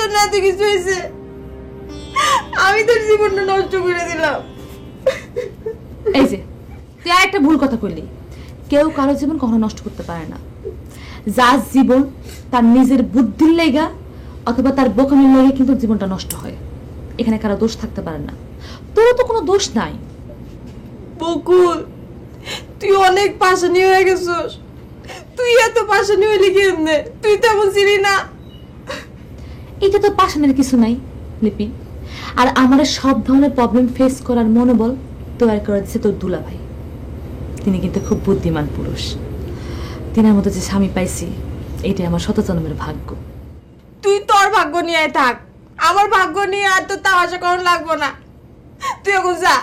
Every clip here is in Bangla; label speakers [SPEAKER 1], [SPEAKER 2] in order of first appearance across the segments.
[SPEAKER 1] জন্য এত কিছু হয়েছে, আমি তোর জীবনটা নষ্ট করে দিলাম।
[SPEAKER 2] এই যে তুই আর একটা ভুল কথা কইলি, কেউ কারো জীবন কখনো নষ্ট করতে পারে না। যার জীবন তার নিজের বুদ্ধির লেগা অথবা তার বোকামির লেগে কিন্তু জীবনটা নষ্ট হয়, এখানে কারো দোষ থাকতে পারে না। তোরও তো কোনো দোষ নাই।
[SPEAKER 1] বকুল, তুই অনেক পাশানি হয়ে গেছিস। তুই এত পাশানি হইলি কেমনে? তুই তো এমন ছিলি না।
[SPEAKER 2] এটা তো পাশানের কিছু নাই লিপি। আর আমার সব ধরনের প্রবলেম ফেস করার মনোবল তৈরি করে দিচ্ছে তোর দুলা ভাই। তিনি কিন্তু খুব বুদ্ধিমান পুরুষ। তিনার মতো যে স্বামী পাইছি, এটাই আমার শত জন্মের ভাগ্য।
[SPEAKER 1] তুই তোর ভাগ্য নিয়ে থাক, আমার ভাগ্য নিয়ে আর তো তামাশা করার লাগবো না। তুই এখন যা,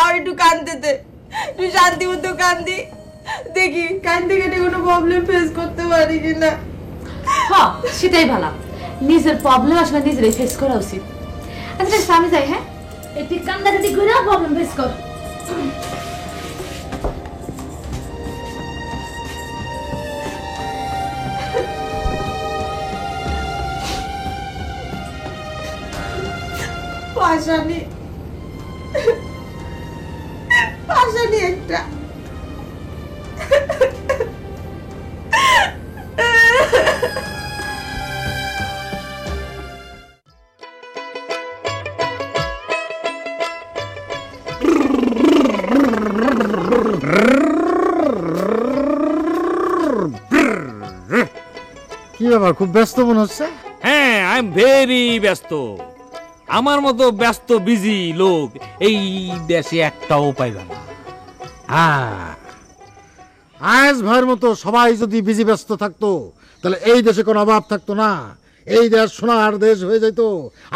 [SPEAKER 1] আর একটু কান্দতে দে, তুই শান্তি মতো কান্দি, দেখি কান্দে কেটে কোনো প্রবলেম ফেস করতে পারি কিনা।
[SPEAKER 2] হ্যাঁ, সেটাই ভালো। নিজের প্রবলেম আসলে নিজেরাই ফেস করা উচিত। আচ্ছা স্বামী যাই। হ্যাঁ, এটি কান্দাকাটি করে প্রবলেম ফেস কর।
[SPEAKER 1] পাশানি পাশানি একটা।
[SPEAKER 3] কি ব্যাপার, খুব ব্যস্ত মনে হচ্ছে?
[SPEAKER 4] হ্যাঁ, আই এম ভেরি ব্যস্ত। আমার মতো ব্যস্ত বিজি লোক এই দেশে একটাও পাইবে না।
[SPEAKER 3] আয়েস ভাইয়ের মতো সবাই যদি বিজি ব্যস্ত থাকতো, তাহলে এই দেশে কোনো অভাব থাকতো না। এই দেশ সোনার দেশ হয়ে যেত।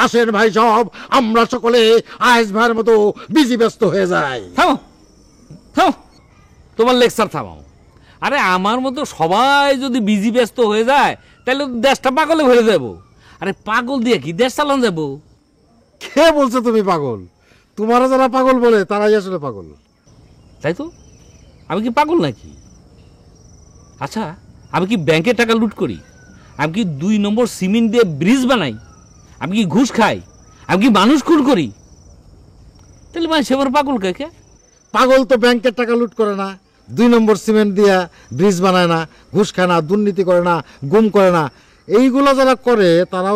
[SPEAKER 3] আসেন ভাই সব, আমরা সকলে আয়েস ভাইয়ের মতো বিজি ব্যস্ত হয়ে যাই।
[SPEAKER 4] থামো থামো, তোমার লেকচার থামাও। আরে আমার মতো সবাই যদি বিজি ব্যস্ত হয়ে যায়, তাহলে দেশটা পাগলে ভরে যাবো। আরে পাগল দিয়ে কি দেশ চালান যাবো?
[SPEAKER 3] কে বলছো তুমি পাগল? তোমারা যারা পাগল বলে তারাই আসলে পাগল।
[SPEAKER 4] তাই তো, আমি কি পাগল নাকি? আচ্ছা, আমি কি ব্যাংকের টাকা লুট করি? আমি কি 2 নম্বর সিমেন্ট দিয়ে ব্রিজ বানাই? আমি কি ঘুষ খাই? আমি কি মানুষ খুন করি? তাহলে মানে সেবার পাগল কে?
[SPEAKER 3] পাগল তো ব্যাংকের টাকা লুট করে না, 2 নম্বর সিমেন্ট দিয়া ব্রিজ বানায় না, ঘুষ খায় না, দুর্নীতি করে না, গুম করে না। এইগুলো যারা করে তারা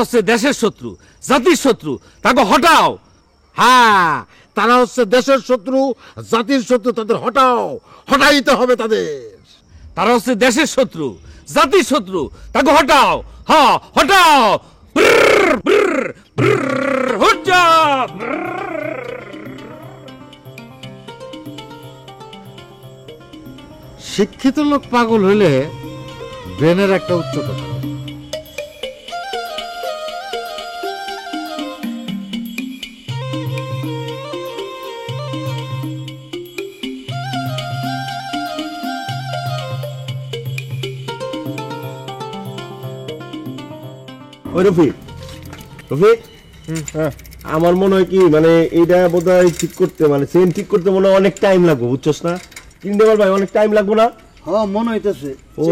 [SPEAKER 3] হচ্ছে
[SPEAKER 4] দেশের শত্রু, জাতির শত্রু। তাকে হটাও।
[SPEAKER 3] হ্যাঁ, তারা হচ্ছে দেশের শত্রু, জাতির শত্রু। তাদের হটাইতে হবে তাদের।
[SPEAKER 4] তারা হচ্ছে দেশের শত্রু, জাতির শত্রু। তাকে হটাও। হ্যাঁ, হটাও।
[SPEAKER 3] শিক্ষিত লোক পাগল হইলে ব্রেনের একটা উচ্চতা থাকে।
[SPEAKER 5] ওই রফিক, আমার মনে হয় কি, মানে এইটা বোধহয় ঠিক করতে, মানে চেন ঠিক করতে মনে হয় অনেক টাইম লাগবে, বুঝছস না? কিনতে ভাই অনেক টাইম লাগবে না?
[SPEAKER 6] হ্যাঁ, মনে হইতেছে।
[SPEAKER 5] ও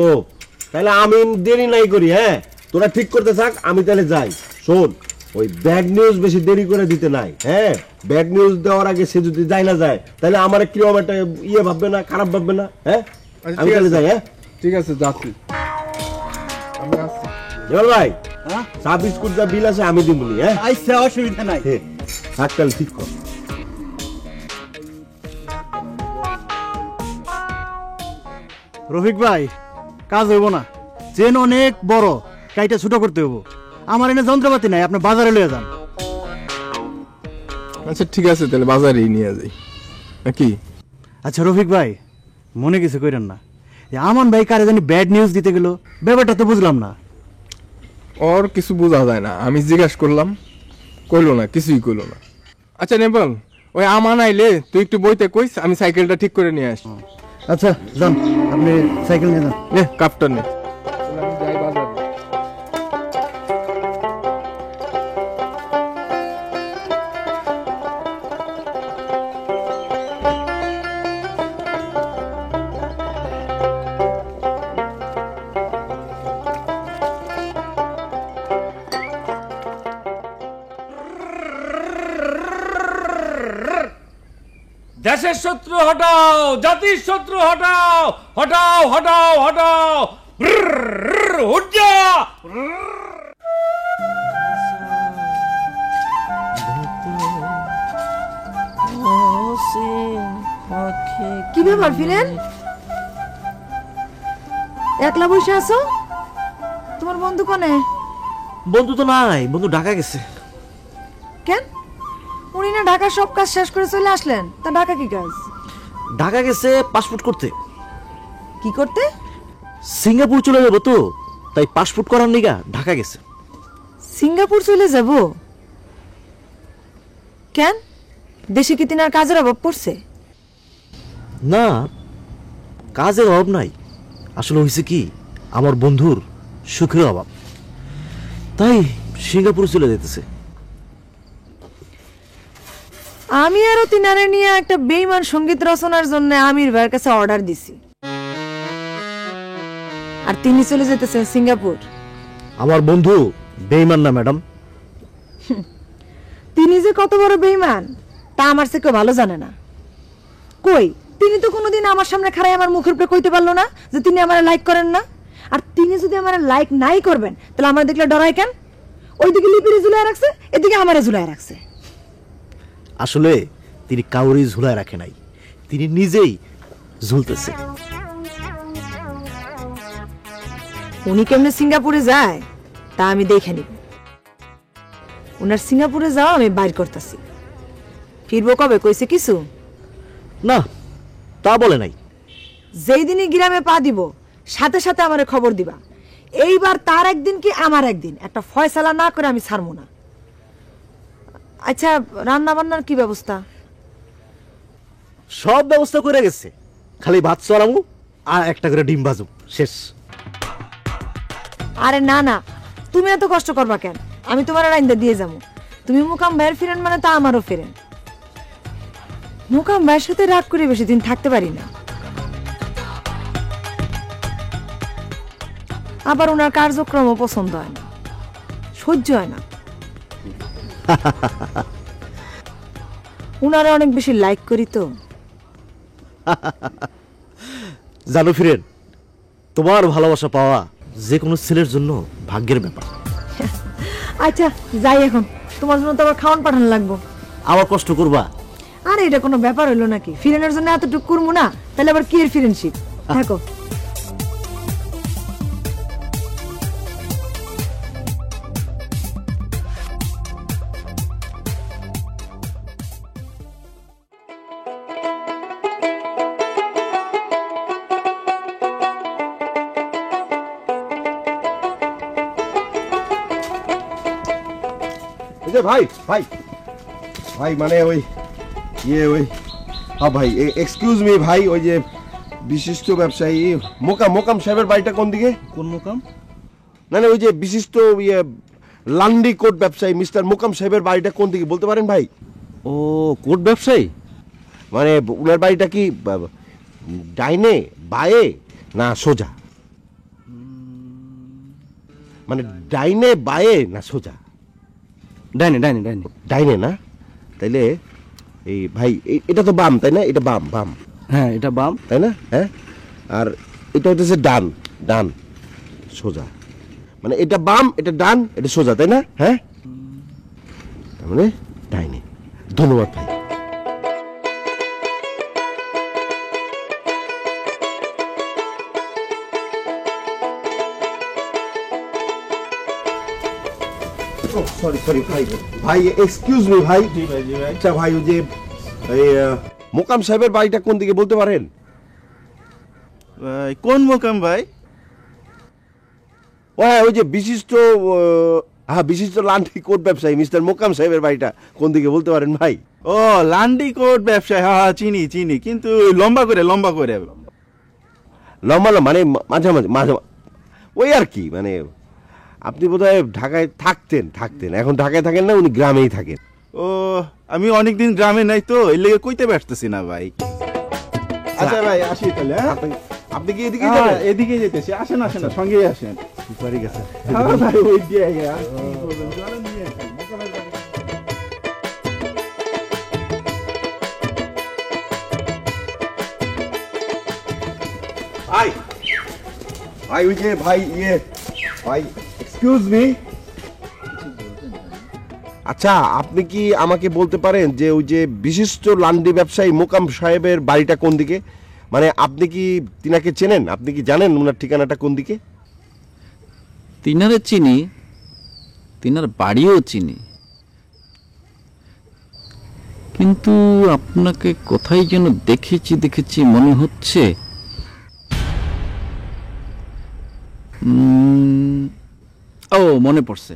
[SPEAKER 5] তাহলে আমি দেরি নাই করি। হ্যাঁ, তোরা ঠিক করতে থাক, আমি তাহলে যাই। শোন, ওই ব্যাড নিউজ বেশি দেরি করে দিতে নাই। হ্যাঁ, ব্যাড নিউজ দেওয়ার আগে সে যদি যায় না যায়, তাহলে আমার কিরকম একটা ইয়ে ভাববে না, খারাপ ভাববে না? হ্যাঁ, আমি তাহলে যাই। হ্যাঁ
[SPEAKER 6] ঠিক আছে, যাচ্ছি আমি। আসছি
[SPEAKER 5] ভাই। হ্যাঁ, চা বিস্কুট যা বিল আছে আমি দিবনি। হ্যাঁ,
[SPEAKER 6] আচ্ছা, অসুবিধা নাই।
[SPEAKER 5] থাক তাহলে ঠিক কর।
[SPEAKER 6] রফিক ভাই, কাজ হইব না, চেন অনেক বড়, কাইটা ছোট করতে হইব। আমার এনে যন্ত্রপাতি নাই, আপনি বাজারে লয়ে যান।
[SPEAKER 7] আচ্ছা ঠিক আছে, তাহলে বাজারেই নিয়ে যাই নাকি?
[SPEAKER 6] আচ্ছা রফিক ভাই, মনে কিছু করেন না, আমান ভাই কারে জানি ব্যাড নিউজ দিতে গেল, ব্যাপারটা তো বুঝলাম না।
[SPEAKER 7] ওর কিছু বোঝা যায় না, আমি জিজ্ঞাসা করলাম, কইলো না, কিছুই কইলো না। আচ্ছা নেপাল, ওই আমান আইলে তুই একটু বইতে কইস, আমি সাইকেলটা ঠিক করে নিয়ে আসি।
[SPEAKER 6] আচ্ছা যান, আপনি সাইকেল নিয়ে যান।
[SPEAKER 7] নে কাপটা নে।
[SPEAKER 4] দেশের শত্রু হটাও, জাতির শত্রু হটাও, হটাও হটাও হটাও, উঠ যা।
[SPEAKER 1] কি ব্যাপার ফিরেন? একলা বসে আছো? তোমার বন্ধু কোনে?
[SPEAKER 8] বন্ধু তো নাই, বন্ধু ঢাকা গেছে।
[SPEAKER 1] কেন? উনি না ঢাকার সব কাজ শেষ করে চলে আসলেন, তা ঢাকা কি কাজ?
[SPEAKER 8] ঢাকা গেছে পাসপোর্ট করতে।
[SPEAKER 1] কি করতে?
[SPEAKER 8] সিঙ্গাপুর চলে যাবো তো, তাই পাসপোর্ট করার নিগা ঢাকা গেছে।
[SPEAKER 1] সিঙ্গাপুর চলে যাব? কেন? দেশে কি তিনার কাজের অভাব পড়ছে?
[SPEAKER 8] না, কাজের অভাব নাই। আসলে হয়েছে কি, আমার বন্ধুর সুখের অভাব, তাই সিঙ্গাপুর চলে যেতেছে।
[SPEAKER 1] আমি আরো তিনারে নিয়ে একটা বেইমান সঙ্গীত রচনার জন্য আমির ভাইয়ের কাছে অর্ডার দিছি, আর তিনি চলে যেতেছেন সিঙ্গাপুর।
[SPEAKER 8] আমার বন্ধু বেঈমান না ম্যাডাম।
[SPEAKER 1] তিনি যে কত বড় বেইমান তা আমার থেকে ভালো জানে না। কই, তিনি তো কোনোদিন আমার সামনে খাড়াই আমার মুখের উপরে কইতে পারলো না যে তিনি আমার লাইক করেন না। আর তিনি যদি আমার লাইক নাই করবেন তাহলে আমার দেখলে ডরায় কেন? ওইদিকে লিপিরে ঝুলায় রাখছে, এদিকে আমারে ঝুলায় রাখছে।
[SPEAKER 8] আসলে তিনি কাউরি ঝুলায় রাখে নাই, তিনি নিজেই ঝুলতেছে।
[SPEAKER 1] উনি কেমনে সিঙ্গাপুরে যায় তা আমি দেখে নিব। উনার সিঙ্গাপুরে যাওয়া আমি বাইর করতেছি। ফিরবো কবে কইছে কিছু?
[SPEAKER 8] না, তা বলে নাই।
[SPEAKER 1] যেই দিনই গ্রামে পা দিব সাথে সাথে আমারে খবর দিবা। এইবার তার একদিন কি আমার একদিন, একটা ফয়সালা না করে আমি ছাড়বো না। আচ্ছা, রান্না বান্নার কি ব্যবস্থা?
[SPEAKER 8] সব ব্যবস্থা করে গেছে, খালি ভাত চড়ামু আর একটা করে ডিম ভাজু, শেষ।
[SPEAKER 1] আরে না না, তুমি এত কষ্ট করবা কেন? আমি তোমার রাইন্দা দিয়ে যাবো। তুমি মুকাম ভাইয়ের ফিরেন মানে তা আমারও ফিরেন। মুকাম ভাইয়ের সাথে রাগ করে বেশি দিন থাকতে পারি না। আবার ওনার কার্যক্রমও পছন্দ হয় না, সহ্য হয় না। উনারা অনেক বেশি লাইক করি তো।
[SPEAKER 8] জানো ফিরেন, তোমার ভালোবাসা পাওয়া যে কোনো ছেলের জন্য ভাগ্যের ব্যাপার।
[SPEAKER 1] আচ্ছা যাই এখন, তোমার জন্য তো আবার খাওয়ান পাঠানো লাগবো।
[SPEAKER 8] আবার কষ্ট করবা?
[SPEAKER 1] আরে এটা কোনো ব্যাপার হইলো নাকি? ফিরেনের জন্য এতটুকু করবো না, তাহলে আবার কি এর ফ্রেন্ডশিপ? থাকো।
[SPEAKER 5] এই যে ভাই ভাই ভাই মানে ওই হ্যাঁ ভাই, এক্সকিউজ মি ভাই, ওই যে বিশিষ্ট ব্যবসায়ী মোকাম সাহেবের বাড়িটা কোন দিকে?
[SPEAKER 6] কোন মোকাম?
[SPEAKER 5] না না, ওই যে বিশিষ্ট লান্ডি কোট ব্যবসায়ী মিস্টার মোকাম সাহেবের বাড়িটা কোন দিকে বলতে পারেন ভাই?
[SPEAKER 8] ও, কোট ব্যবসায়ী?
[SPEAKER 5] মানে উনার বাড়িটা কি ডাইনে, বায়ে না সোজা? মানে ডাইনে, বায়ে না সোজা?
[SPEAKER 8] ডাইনে ডাইনে ডাইনে।
[SPEAKER 5] ডাইনে না? তাইলে এই ভাই এটা তো বাম, তাই না? এটা বাম বাম।
[SPEAKER 8] হ্যাঁ, এটা বাম,
[SPEAKER 5] তাই না? হ্যাঁ, আর এটা হচ্ছে ডান ডান, সোজা। মানে এটা বাম, এটা ডান, এটা সোজা, তাই না? হ্যাঁ, তার মানে ডাইনে। ধন্যবাদ ভাই। সরি সরি ভাই, ভাই এক্সকিউজ মি ভাই। আচ্ছা ভাই, ওই যে এই মোকাম সাহেবের বাড়িটা কোন দিকে বলতে পারেন?
[SPEAKER 6] কোন মোকাম ভাই?
[SPEAKER 5] ও হ্যাঁ, ওই যে বিশিষ্ট বিশিষ্ট লান্ডি কোট ব্যবসায়ী মিস্টার মোকাম সাহেবের বাড়িটা কোন দিকে বলতে পারেন ভাই?
[SPEAKER 6] ও, লান্ডি কোট ব্যবসায়ী, হ্যাঁ চিনি চিনি, কিন্তু লম্বা করে
[SPEAKER 5] লম্বা না, মানে মাঝে মাঝে ওই আর কি। মানে আপনি বোধহয় ঢাকায় থাকতেন, এখন ঢাকায় থাকেন না, উনি গ্রামেই থাকেন।
[SPEAKER 6] ও, আমি অনেকদিন গ্রামে নাই তো, এর লেগে কইতে পারতেছি না ভাই। আচ্ছা ভাই, আসি তাহলে।
[SPEAKER 5] আপনি কি এদিকে
[SPEAKER 6] হ্যাঁ,
[SPEAKER 5] যাবেন?
[SPEAKER 6] এদিকে যেতেছি। আসেন আসেন, সঙ্গেই আসেন।
[SPEAKER 5] পারি গেছে।
[SPEAKER 6] হ্যাঁ ভাই, ওই দিয়ে চলেন নিয়ে আসেন। মোকামের বাড়ি।
[SPEAKER 5] ভাই ভাই ওই যে ভাই ভাই এক্সকিউজ মি, আচ্ছা আপনি কি আমাকে বলতে পারেন যে ওই যে বিশিষ্ট লান্ডি ব্যবসায়ী মোকাম সাহেবের বাড়িটা কোন দিকে? মানে আপনি কি তিনাকে চেনেন? আপনি কি জানেন ওনার ঠিকানাটা কোন দিকে?
[SPEAKER 9] তিনারে চিনি, তিনার বাড়িও চিনি, কিন্তু আপনাকে কোথায় যেন দেখেছি মনে হচ্ছে। ও মনে পড়ছে,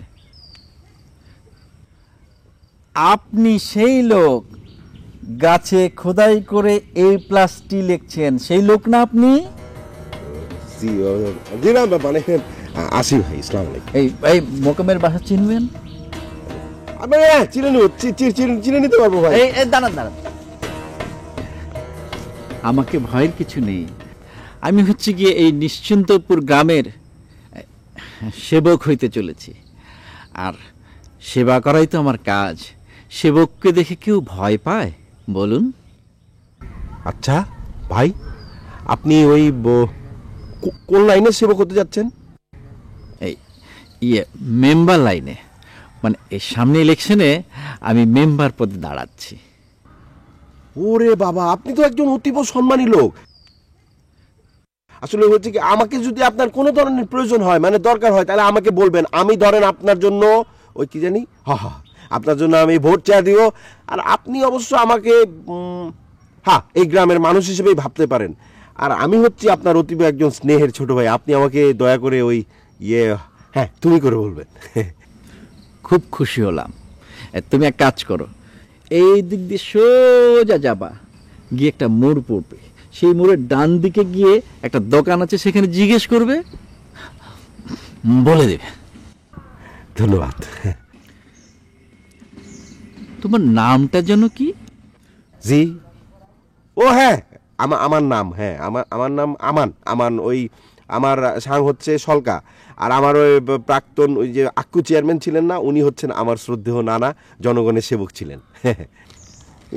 [SPEAKER 9] আপনি সেই লোক গাছে খোদাই করে A+T লিখছেন, সেই লোক না আপনি?
[SPEAKER 5] জি জি না মানে আসি ভাই, ইসলাম আলাইকুম।
[SPEAKER 9] এই মোকামের বাসা চিনবেন?
[SPEAKER 5] আমি চিনে নিতে পারবো ভাই।
[SPEAKER 9] এই দাঁড়ান, আমাকে ভয়ের কিছু নেই। আমি হচ্ছে গিয়ে এই নিশ্চিন্তপুর গ্রামের সেবক হইতে চলেছি, আর সেবা করাই তো আমার কাজ। সেবককে দেখে কেউ ভয় পায় বলুন?
[SPEAKER 5] আচ্ছা ভাই, আপনি ওই কোন লাইনে সেবা করতে যাচ্ছেন?
[SPEAKER 9] এই মেম্বার লাইনে, মানে এই সামনে ইলেকশনে আমি মেম্বার পদে দাঁড়াচ্ছি।
[SPEAKER 5] ওরে বাবা, আপনি তো একজন অতীব সম্মানী লোক। আসলে হচ্ছে কি, আমাকে যদি আপনার কোনো ধরনের প্রয়োজন হয়, মানে দরকার হয়, তাহলে আমাকে বলবেন। আমি ধরেন আপনার জন্য ওই কি জানি আপনার জন্য আমি ভোট চেয়ে দিব। আর আপনি অবশ্য আমাকে এই গ্রামের মানুষ হিসেবেই ভাবতে পারেন। আর আমি হচ্ছি আপনার অতীব একজন স্নেহের ছোট ভাই। আপনি আমাকে দয়া করে ওই তুমি করে বলবেন।
[SPEAKER 9] খুব খুশি হলাম। তুমি এক কাজ করো, এই দিক দিয়ে সোজা যাবা, গিয়ে একটা মোড় পড়বে, সেই মোড়ের ডান দিকে গিয়ে একটা দোকান আছে, সেখানে জিজ্ঞেস করবে, বলে দেবে।
[SPEAKER 5] ধন্যবাদ।
[SPEAKER 9] তোমার নামটা যেন কি?
[SPEAKER 5] জি ও আমার নাম আমার নাম আমান। ওই আমার সাং হচ্ছে সলকা। আর আমার ওই প্রাক্তন ওই যে আক্কু চেয়ারম্যান ছিলেন না, উনি হচ্ছেন আমার শ্রদ্ধেয় নানা, জনগণের সেবক ছিলেন।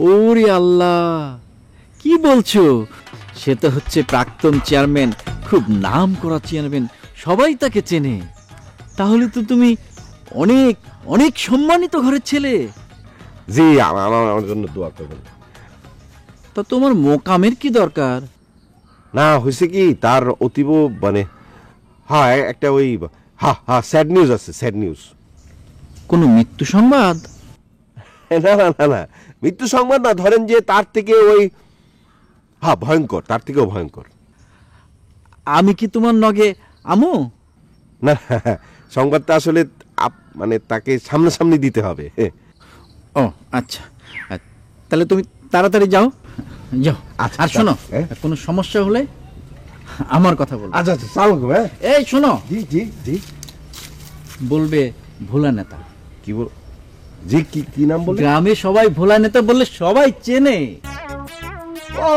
[SPEAKER 9] ওরে আল্লাহ, কি বলছো? সে তো হচ্ছে প্রাক্তন চেয়ারম্যান, খুব নাম করা চেয়ারম্যান, সবাই তাকে চেনে। তাহলে তো তুমি অনেক অনেক সম্মানিত ঘরের ছেলে।
[SPEAKER 5] জি, আমার জন্য দোয়া করবেন।
[SPEAKER 9] তা তোমার মোকামের কি দরকার?
[SPEAKER 5] না, হয়েছে কি, তার অতীব মানে একটা ওই স্যাড নিউজ আছে, স্যাড নিউজ।
[SPEAKER 9] কোনো মৃত্যু সংবাদ?
[SPEAKER 5] না, মৃত্যু সংবাদ না, ধরেন যে তার থেকে ওই ভয়ঙ্কর, তার থেকেও ভয়ঙ্কর।
[SPEAKER 9] আমি কি তোমার নগে আমু?
[SPEAKER 5] না, সংবাদটা আসলে মানে তাকে সামনাসামনি দিতে হবে।
[SPEAKER 9] ও আচ্ছা, তাহলে তুমি তাড়াতাড়ি যাও। আর শোনো, কোনো সমস্যা হলে আমার কথা বলো।
[SPEAKER 5] আচ্ছা,
[SPEAKER 9] এই শোনো,
[SPEAKER 5] জি
[SPEAKER 9] বলবে ভোলা নেতা।
[SPEAKER 5] কি বল? জি, কি নাম বলে?
[SPEAKER 9] গ্রামে সবাই ভোলা নেতা বললে সবাই চেনে।
[SPEAKER 5] ও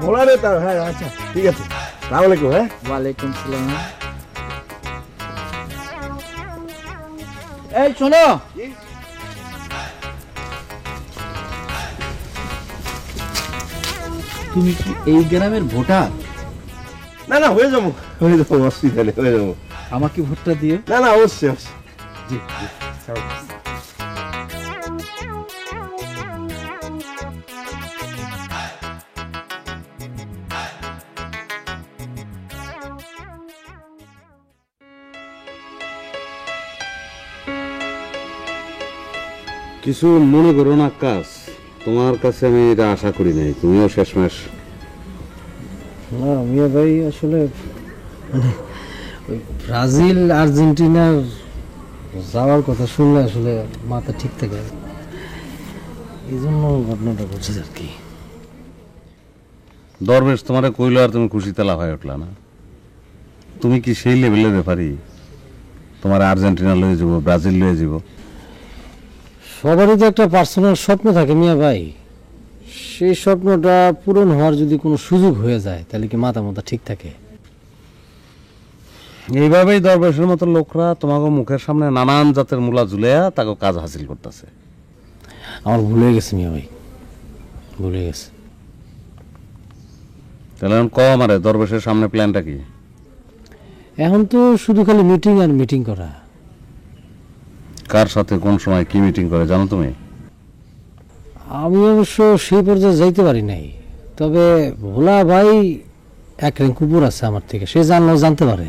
[SPEAKER 5] ভোলা নেতা। আচ্ছা ঠিক আছে, আসসালামু আলাইকুম।
[SPEAKER 9] ওয়ালাইকুম সালাম। এই শোনো, তুমি কি এই গ্রামের ভোটার?
[SPEAKER 5] না, হয়ে যাবো, অসুবিধা নেই, হয়ে যাবো।
[SPEAKER 9] আমাকে ভোটটা দিও।
[SPEAKER 5] না, অবশ্যই। জি।
[SPEAKER 10] কিছু মনে করো না কাজ, তোমার কাছে আমি এটা আশা করি নাই, তুমিও শেষমেশ।
[SPEAKER 11] না মিয়া ভাই, আসলে ওই ব্রাজিল আর্জেন্টিনার যাওয়ার কথা শুনলে আসলে মাথা ঠিক থাকে, এই জন্য ঘটনাটা ঘটছে আর কি।
[SPEAKER 10] দরবেশ তোমারে কইলো আর তুমি খুশি তেলা হয়ে উঠলা না? তুমি কি সেই লেভেলের ব্যাপারই? তোমার আর্জেন্টিনা লয়ে যাবো, ব্রাজিল লয়ে যাবো?
[SPEAKER 11] সবারই তো একটা পার্সোনাল স্বপ্ন থাকে মিয়া ভাই, সেই স্বপ্নটা পূরণ হওয়ার যদি কোনো সুযোগ হয়ে যায় তাহলে কি মাথা ঠিক থাকে?
[SPEAKER 10] এইভাবেই দরবেশের মতো লোকরা তোমাকে মুখের সামনে নানান জাতের মূলা ঝুলেয়া তাকে কাজ হাসিল করতেছে।
[SPEAKER 11] আমার ভুলে গেছে মিয়া ভাই, ভুলে গেছে।
[SPEAKER 10] তাহলে এখন কম আরে দরবেশের সামনে প্ল্যানটা কি?
[SPEAKER 11] এখন তো শুধু খালি মিটিং আর মিটিং করা।
[SPEAKER 10] কার সাথে কোন সময় কি মিটিং করে জানো তুমি?
[SPEAKER 11] আমি অবশ্য সেই পর্যায়ে যাইতে পারি নাই, তবে ভোলা ভাই এক র্যাঙ্ক উপর আছে আমার থেকে, সে জানলেও জানতে পারে।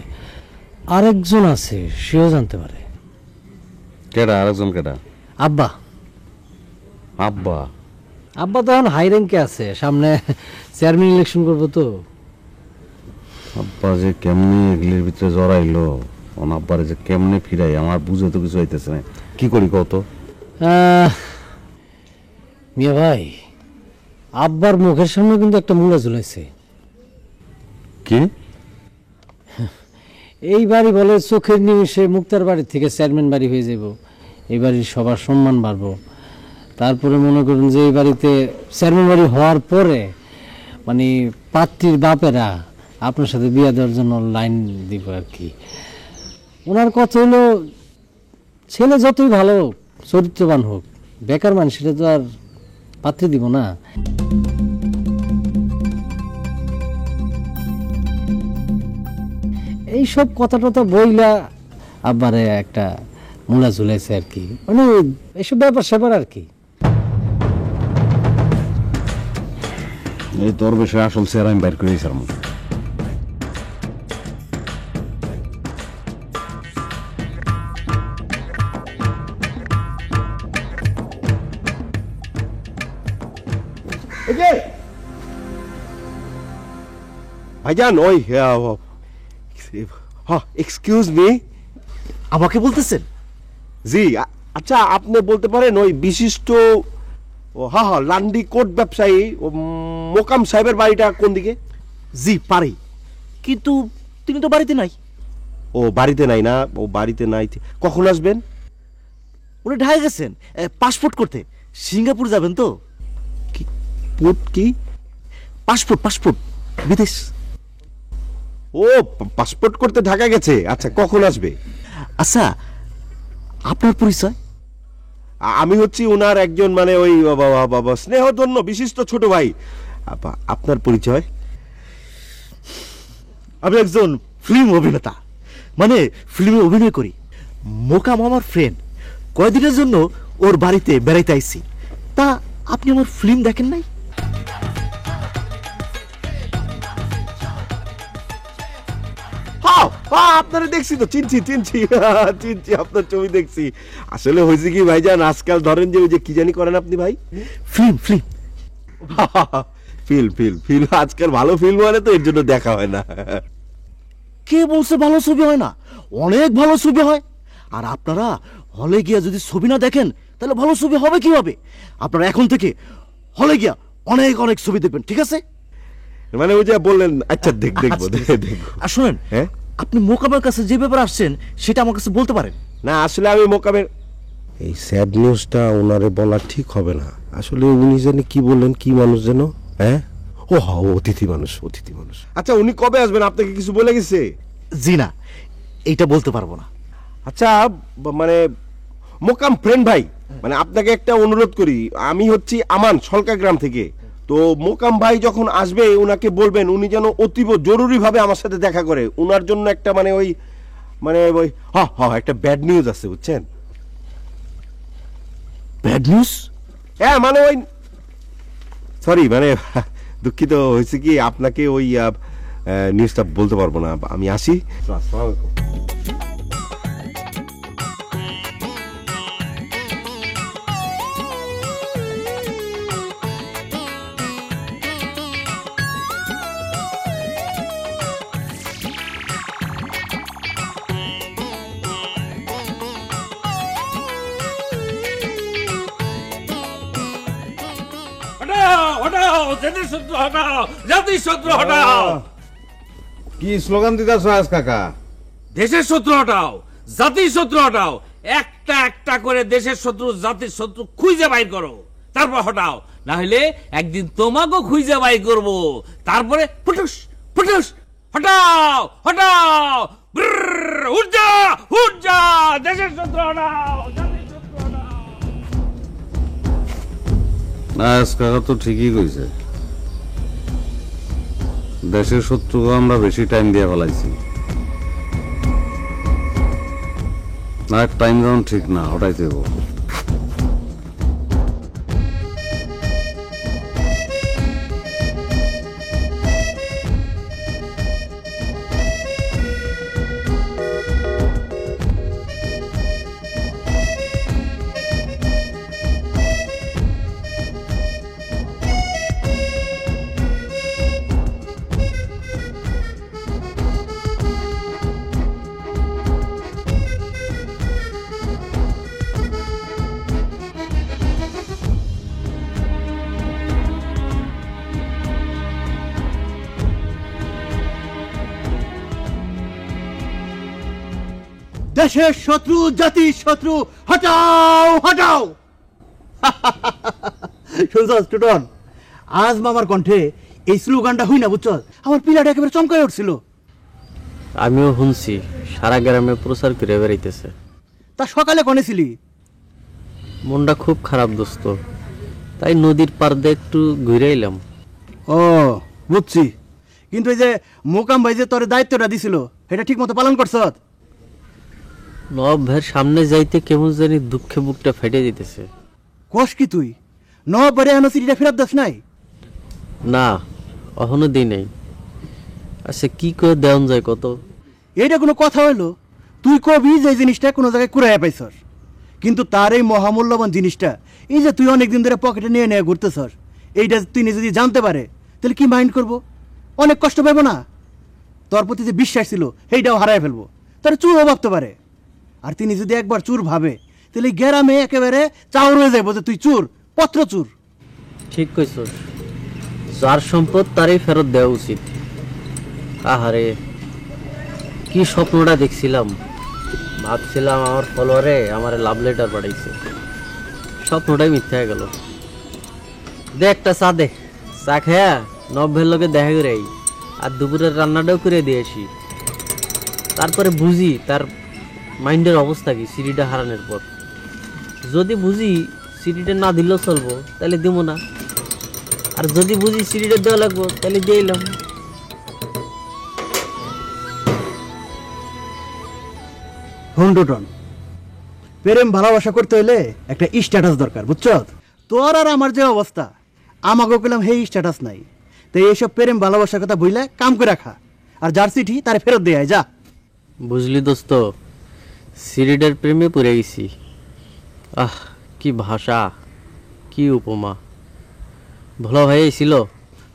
[SPEAKER 11] আরেকজন আছে, সেও জানতে পারে।
[SPEAKER 10] কেডা আরেকজন কেডা?
[SPEAKER 11] আব্বা।
[SPEAKER 10] আব্বা?
[SPEAKER 11] আব্বা তো এখন হাই র্যাঙ্কে আছে, সামনে চেয়ারম্যান ইলেকশন করবো তো।
[SPEAKER 10] আব্বা যে কেমনি এগুলির ভিতরে জড়াইলো, আব্বারে যে কেমনে ফিরাই আমার বুঝে তো কিছু হইতেছে না। কি করি কত?
[SPEAKER 11] মিয়া ভাই, আব্বার মুখের সামনে কিন্তু একটা মূলা ঝুলাইছে।
[SPEAKER 10] কি?
[SPEAKER 11] এই বাড়ি বলে চোখের নিমিষে মুক্তার বাড়ি থেকে চেয়ারম্যান বাড়ি হয়ে যাব, এই বাড়ির সবার সম্মান বাড়বো। তারপরে মনে করুন যে এই বাড়িতে চেয়ারম্যান বাড়ি হওয়ার পরে মানে পাত্রীর বাপেরা আপনার সাথে বিয়ে দেওয়ার জন্য লাইন দিব আর কি। ওনার কথা হলো ছেলে যতই ভালো চরিত্রবান হোক, বেকার মানুষেরা তো আর পাত্রী দিব না। এইসব কথা টথা বইলা আব্বারে একটা মূলা ঝুলাইছে আর কি, মানে এইসব ব্যাপার স্যাপার আর কি।
[SPEAKER 10] এই দরবেশের আসল চেহারা আমি বাইর করে দিয়েছিলাম।
[SPEAKER 5] ভাইজান ওই এক্সকিউজ মি,
[SPEAKER 8] আমাকে বলতেছেন?
[SPEAKER 5] জি আচ্ছা আপনি বলতে পারেন ওই বিশিষ্ট লান্ডি কোট ব্যবসায়ী মোকাম সাহেবের বাড়িটা কোন দিকে?
[SPEAKER 8] জি পারি, কিন্তু তিনি তো বাড়িতে নাই।
[SPEAKER 5] ও বাড়িতে নাই না? ও বাড়িতে নাই, কখন আসবেন?
[SPEAKER 8] উনি ঢাকা গেছেন পাসপোর্ট করতে, সিঙ্গাপুর যাবেন তো।
[SPEAKER 5] কি
[SPEAKER 8] পাসপোর্ট? পাসপোর্ট বিদেশ।
[SPEAKER 5] ও পাসপোর্ট করতে ঢাকা গেছে, আচ্ছা কখন আসবে?
[SPEAKER 8] আচ্ছা আপনার পরিচয়?
[SPEAKER 5] আমি হচ্ছি ওনার একজন মানে ওই স্নেহধন্য বিশিষ্ট ছোট ভাই। আপনার পরিচয়?
[SPEAKER 8] আমি একজন ফিল্ম অভিনেতা, মানে ফিল্মে অভিনয় করি। মোকাম আমার ফ্রেন্ড, কয়েকদিনের জন্য ওর বাড়িতে বেড়াইতে আইছি। তা আপনি আমার ফিল্ম দেখেন নাই?
[SPEAKER 5] আপনারা দেখছি তো, চিনছি আপনার ছবি দেখছি। আসলে হয়েছে কি ভাইজান, আজকাল ধরেন যে ওই যে কি জানি করেন আপনি ভাই,
[SPEAKER 8] ফিল্ম
[SPEAKER 5] আজকাল ভালো ফিল্ম হয় না তো, এর জন্য দেখা হয় না।
[SPEAKER 8] কে বলছে ভালো ছবি হয় না? অনেক ভালো ছবি হয়। আর আপনারা হলে গিয়া যদি ছবি না দেখেন তাহলে ভালো ছবি হবে কিভাবে? আপনারা এখন থেকে হলে গিয়া অনেক অনেক ছবি দেখবেন, ঠিক আছে?
[SPEAKER 5] মানে ওই যে বললেন, আচ্ছা দেখবো।
[SPEAKER 8] আর শুনেন,
[SPEAKER 5] হ্যাঁ
[SPEAKER 8] আপনি মোকামের কাছে যে ব্যাপারে আসছেন সেটা আমার কাছে বলতে পারেন।
[SPEAKER 5] না আসলে আমি মোকামের এই স্যাড নিউজটা ওনারে বলা ঠিক হবে না। আসলে উনি জানি কি বললেন, কি মানুষ যেন, হ্যাঁ অতিথি মানুষ। আচ্ছা উনি কবে আসবেন, আপনাকে কিছু বলে গেছে?
[SPEAKER 8] জি না, এইটা বলতে পারবো না।
[SPEAKER 5] আচ্ছা মানে মোকাম ফ্রেন্ড ভাই, মানে আপনাকে একটা অনুরোধ করি, আমি হচ্ছি আমান সলকা গ্রাম থেকে। তো মোকাম ভাই যখন আসবে উনাকে বলবেন উনি যেন অতীব জরুরি ভাবে আমার সাথে দেখা করে। উনার জন্য একটা মানে ওই একটা ব্যাড নিউজ আছে, বুঝছেন?
[SPEAKER 8] Bad news?
[SPEAKER 5] হ্যাঁ মানে ওই সরি মানে দুঃখিত, হয়েছে কি আপনাকে ওই নিউজটা বলতে পারবো না। আমি আসি।
[SPEAKER 10] কি স্লোগান দিতেছ আজ কাকা?
[SPEAKER 4] দেশের শত্রু হটাও, জাতির শত্রু হটাও। একটা একটা করে দেশের শত্রু জাতির শত্রু খুঁজে বাইর করো, তারপর হটাও। না হলে একদিন তোমাকেও খুঁজে বাইর করব, তারপরে ফুটুস হটাও। উঠ যা, দেশের শত্রু হটাও, জাতির শত্রু হটাও।
[SPEAKER 10] না আজ কাকা তো ঠিকই কইছে, দেশের শত্রুকে আমরা বেশি টাইম দিয়ে ফেলাইছি। না, টাইম যেমন ঠিক না, ওটাই দেবো।
[SPEAKER 8] দেশের শত্রু, জাতির শত্রু, হটাও হটাও। শুনছস টুটন, আজ মামার কণ্ঠে এই স্লোগানটা হই না বুঝছ, আমার পিলাটা একেবারে চমকায় উঠছিল।
[SPEAKER 11] আমিও শুনছি সারা গ্রামে প্রচার করে বেড়াইতেছে।
[SPEAKER 8] তা সকালে কনেছিলি?
[SPEAKER 11] মনটা খুব খারাপ দোস্ত, তাই নদীর পার দিয়ে একটু ঘুরে এলাম।
[SPEAKER 8] ও বুঝছি, কিন্তু এই যে মোকাম ভাই যে তোর দায়িত্বটা দিছিল এটা ঠিক মতো পালন করছ?
[SPEAKER 11] নবাব ভাইয়ের সামনে যাইতে কেমন জানি দুঃখে বুকটা ফেটে যেতেছে।
[SPEAKER 8] কস কি তুই নবাব বাড়ি এখনো চিঠিটা ফেরত দাস নাই?
[SPEAKER 11] না, এখনো দিই নাই। আচ্ছা কি করে দেওয়ান যায় কত?
[SPEAKER 8] এইটা কোনো কথা হইলো? তুই কবি যে এই জিনিসটা কোনো জায়গায় কুড়াইয়া পাইছস, কিন্তু তার এই মহামূল্যবান জিনিসটা এই যে তুই অনেকদিন ধরে পকেটে নিয়ে নিয়ে ঘুরতেছস, এইটা তিনি যদি জানতে পারে তাহলে কি মাইন্ড করবো? অনেক কষ্ট পাইব না? তোর প্রতি যে বিশ্বাস ছিল সেইটাও হারাই ফেলবো, তাহলে চুরও ভাবতে পারে। আর তিনি যদি একবার চুর ভাবে তাহলে গ্রামে একেবারে চাউর হয়ে যাবো যে তুই চুর, পত্র চুর।
[SPEAKER 11] ঠিক কইছস, যার সম্পদ তারই ফেরত দেওয়া উচিত। আহারে কি স্বপ্নটা দেখছিলাম, ভাবছিলাম আমার ফলোয়ারে আমার লাভ লেটার পাঠাইছে, স্বপ্নটাই মিথ্যা হয়ে গেল। দে একটা চা দে, চা খেয়া নব্বের লোকে দেখা করে আই, আর দুপুরের রান্নাটাও করে দিয়েছি। তারপরে বুঝি তার মাইন্ডের অবস্থা কি সিডিটা হারানোর পর। যদি বুঝি সিডিটা না দিলেও চলবো তাহলে দিব না, আর যদি বুঝি সিডিটা দেওয়া লাগবো তাহলে দিয়ে এলাম।
[SPEAKER 8] হুন্ডুটন, প্রেম ভালোবাসা করতে হইলে একটা স্ট্যাটাস দরকার বুঝছ? তোর আর আমার যে অবস্থা, আমাকে কইলাম হে স্ট্যাটাস নাই, তো এইসব প্রেম ভালোবাসার কথা বইলে কাম করে রাখা, আর যার চিঠি তারে ফেরত দিয়ে যা।
[SPEAKER 11] বুঝলি দোস্ত, সিরিডের প্রেমে পড়ে গেছি। আহ কি ভাষা, কি উপমা। ভালো ভাই ছিল?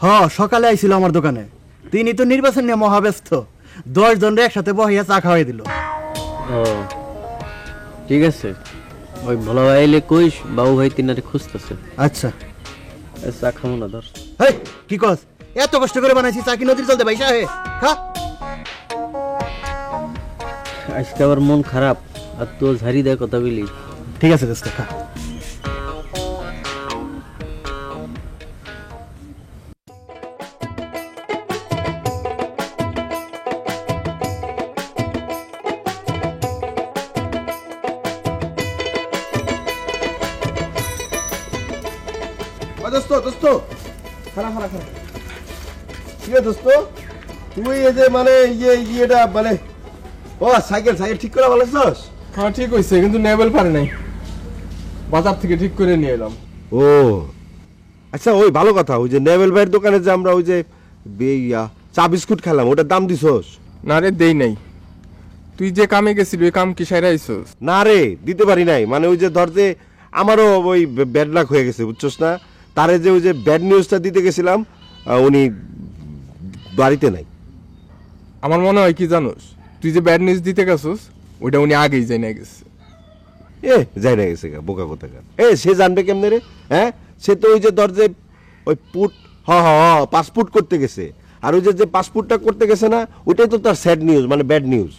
[SPEAKER 8] হ, সকালে আইছিল আমার দোকানে। তিনি তো নির্বাচন নিয়ে মহাব্যস্ত, 10 জনরে একসাথে বহিয়া চা খাওয়াই দিল।
[SPEAKER 11] ও ঠিক আছে, ওই ভালো ভাই এলে কইস বাবু ভাই তিনারে খুঁজতেছে।
[SPEAKER 8] আচ্ছা
[SPEAKER 11] চা খামো না ধর।
[SPEAKER 8] হেই কি কস, এত কষ্ট করে বানাইছি চা কি নদীর চলতে ভাইসা হে? খা।
[SPEAKER 11] আজকে আবার মন খারাপ, আর তো ঝাড়ি দেয় কথা বলি।
[SPEAKER 8] ঠিক আছে দোস্ত, খা।
[SPEAKER 5] দোস্ত দোস্ত খারাপ খারাপ খারাপ ঠিক আছে দোস্ত, তুই এই যে মানে ইয়েটা মানে ও সাইকেল সাইকেল ঠিক করে বলেছস?
[SPEAKER 7] হ্যাঁ ঠিক হয়েছে, কিন্তু নেবেল পারে নাই, বাজার থেকে ঠিক করে নিয়ে এলাম।
[SPEAKER 5] ও আচ্ছা, ওই ভালো কথা, ওই যে নেবেল ভাইয়ের দোকানে যে আমরা ওই যে চা বিস্কুট খেলাম, ওটার দাম দিছস?
[SPEAKER 7] না রে দেই নাই। তুই যে কামে গেছিলি ওই কাম কি সাইরা আইছস?
[SPEAKER 5] না রে, দিতে পারি নাই। মানে ওই যে ধর যে আমারও ওই ব্যাড লাক হয়ে গেছে বুঝছস না, তারে যে ওই যে ব্যাড নিউজটা দিতে গেছিলাম উনি বাড়িতে নাই।
[SPEAKER 7] আমার মনে হয় কি জানোস, তুই যে ব্যাড নিউজ দিতে গেছস ওইটা উনি আগেই জানা গেছে।
[SPEAKER 5] যাই না গেছে বোকা কোথাকার। সে জানবে কেমনে রে? হ্যাঁ, সে তো ওই যে ধর যে ওই পুট পাসপোর্ট করতে গেছে, আর ওই যে পাসপোর্টটা করতে গেছে না, ওইটাই তো তার স্যাড নিউজ, মানে ব্যাড নিউজ।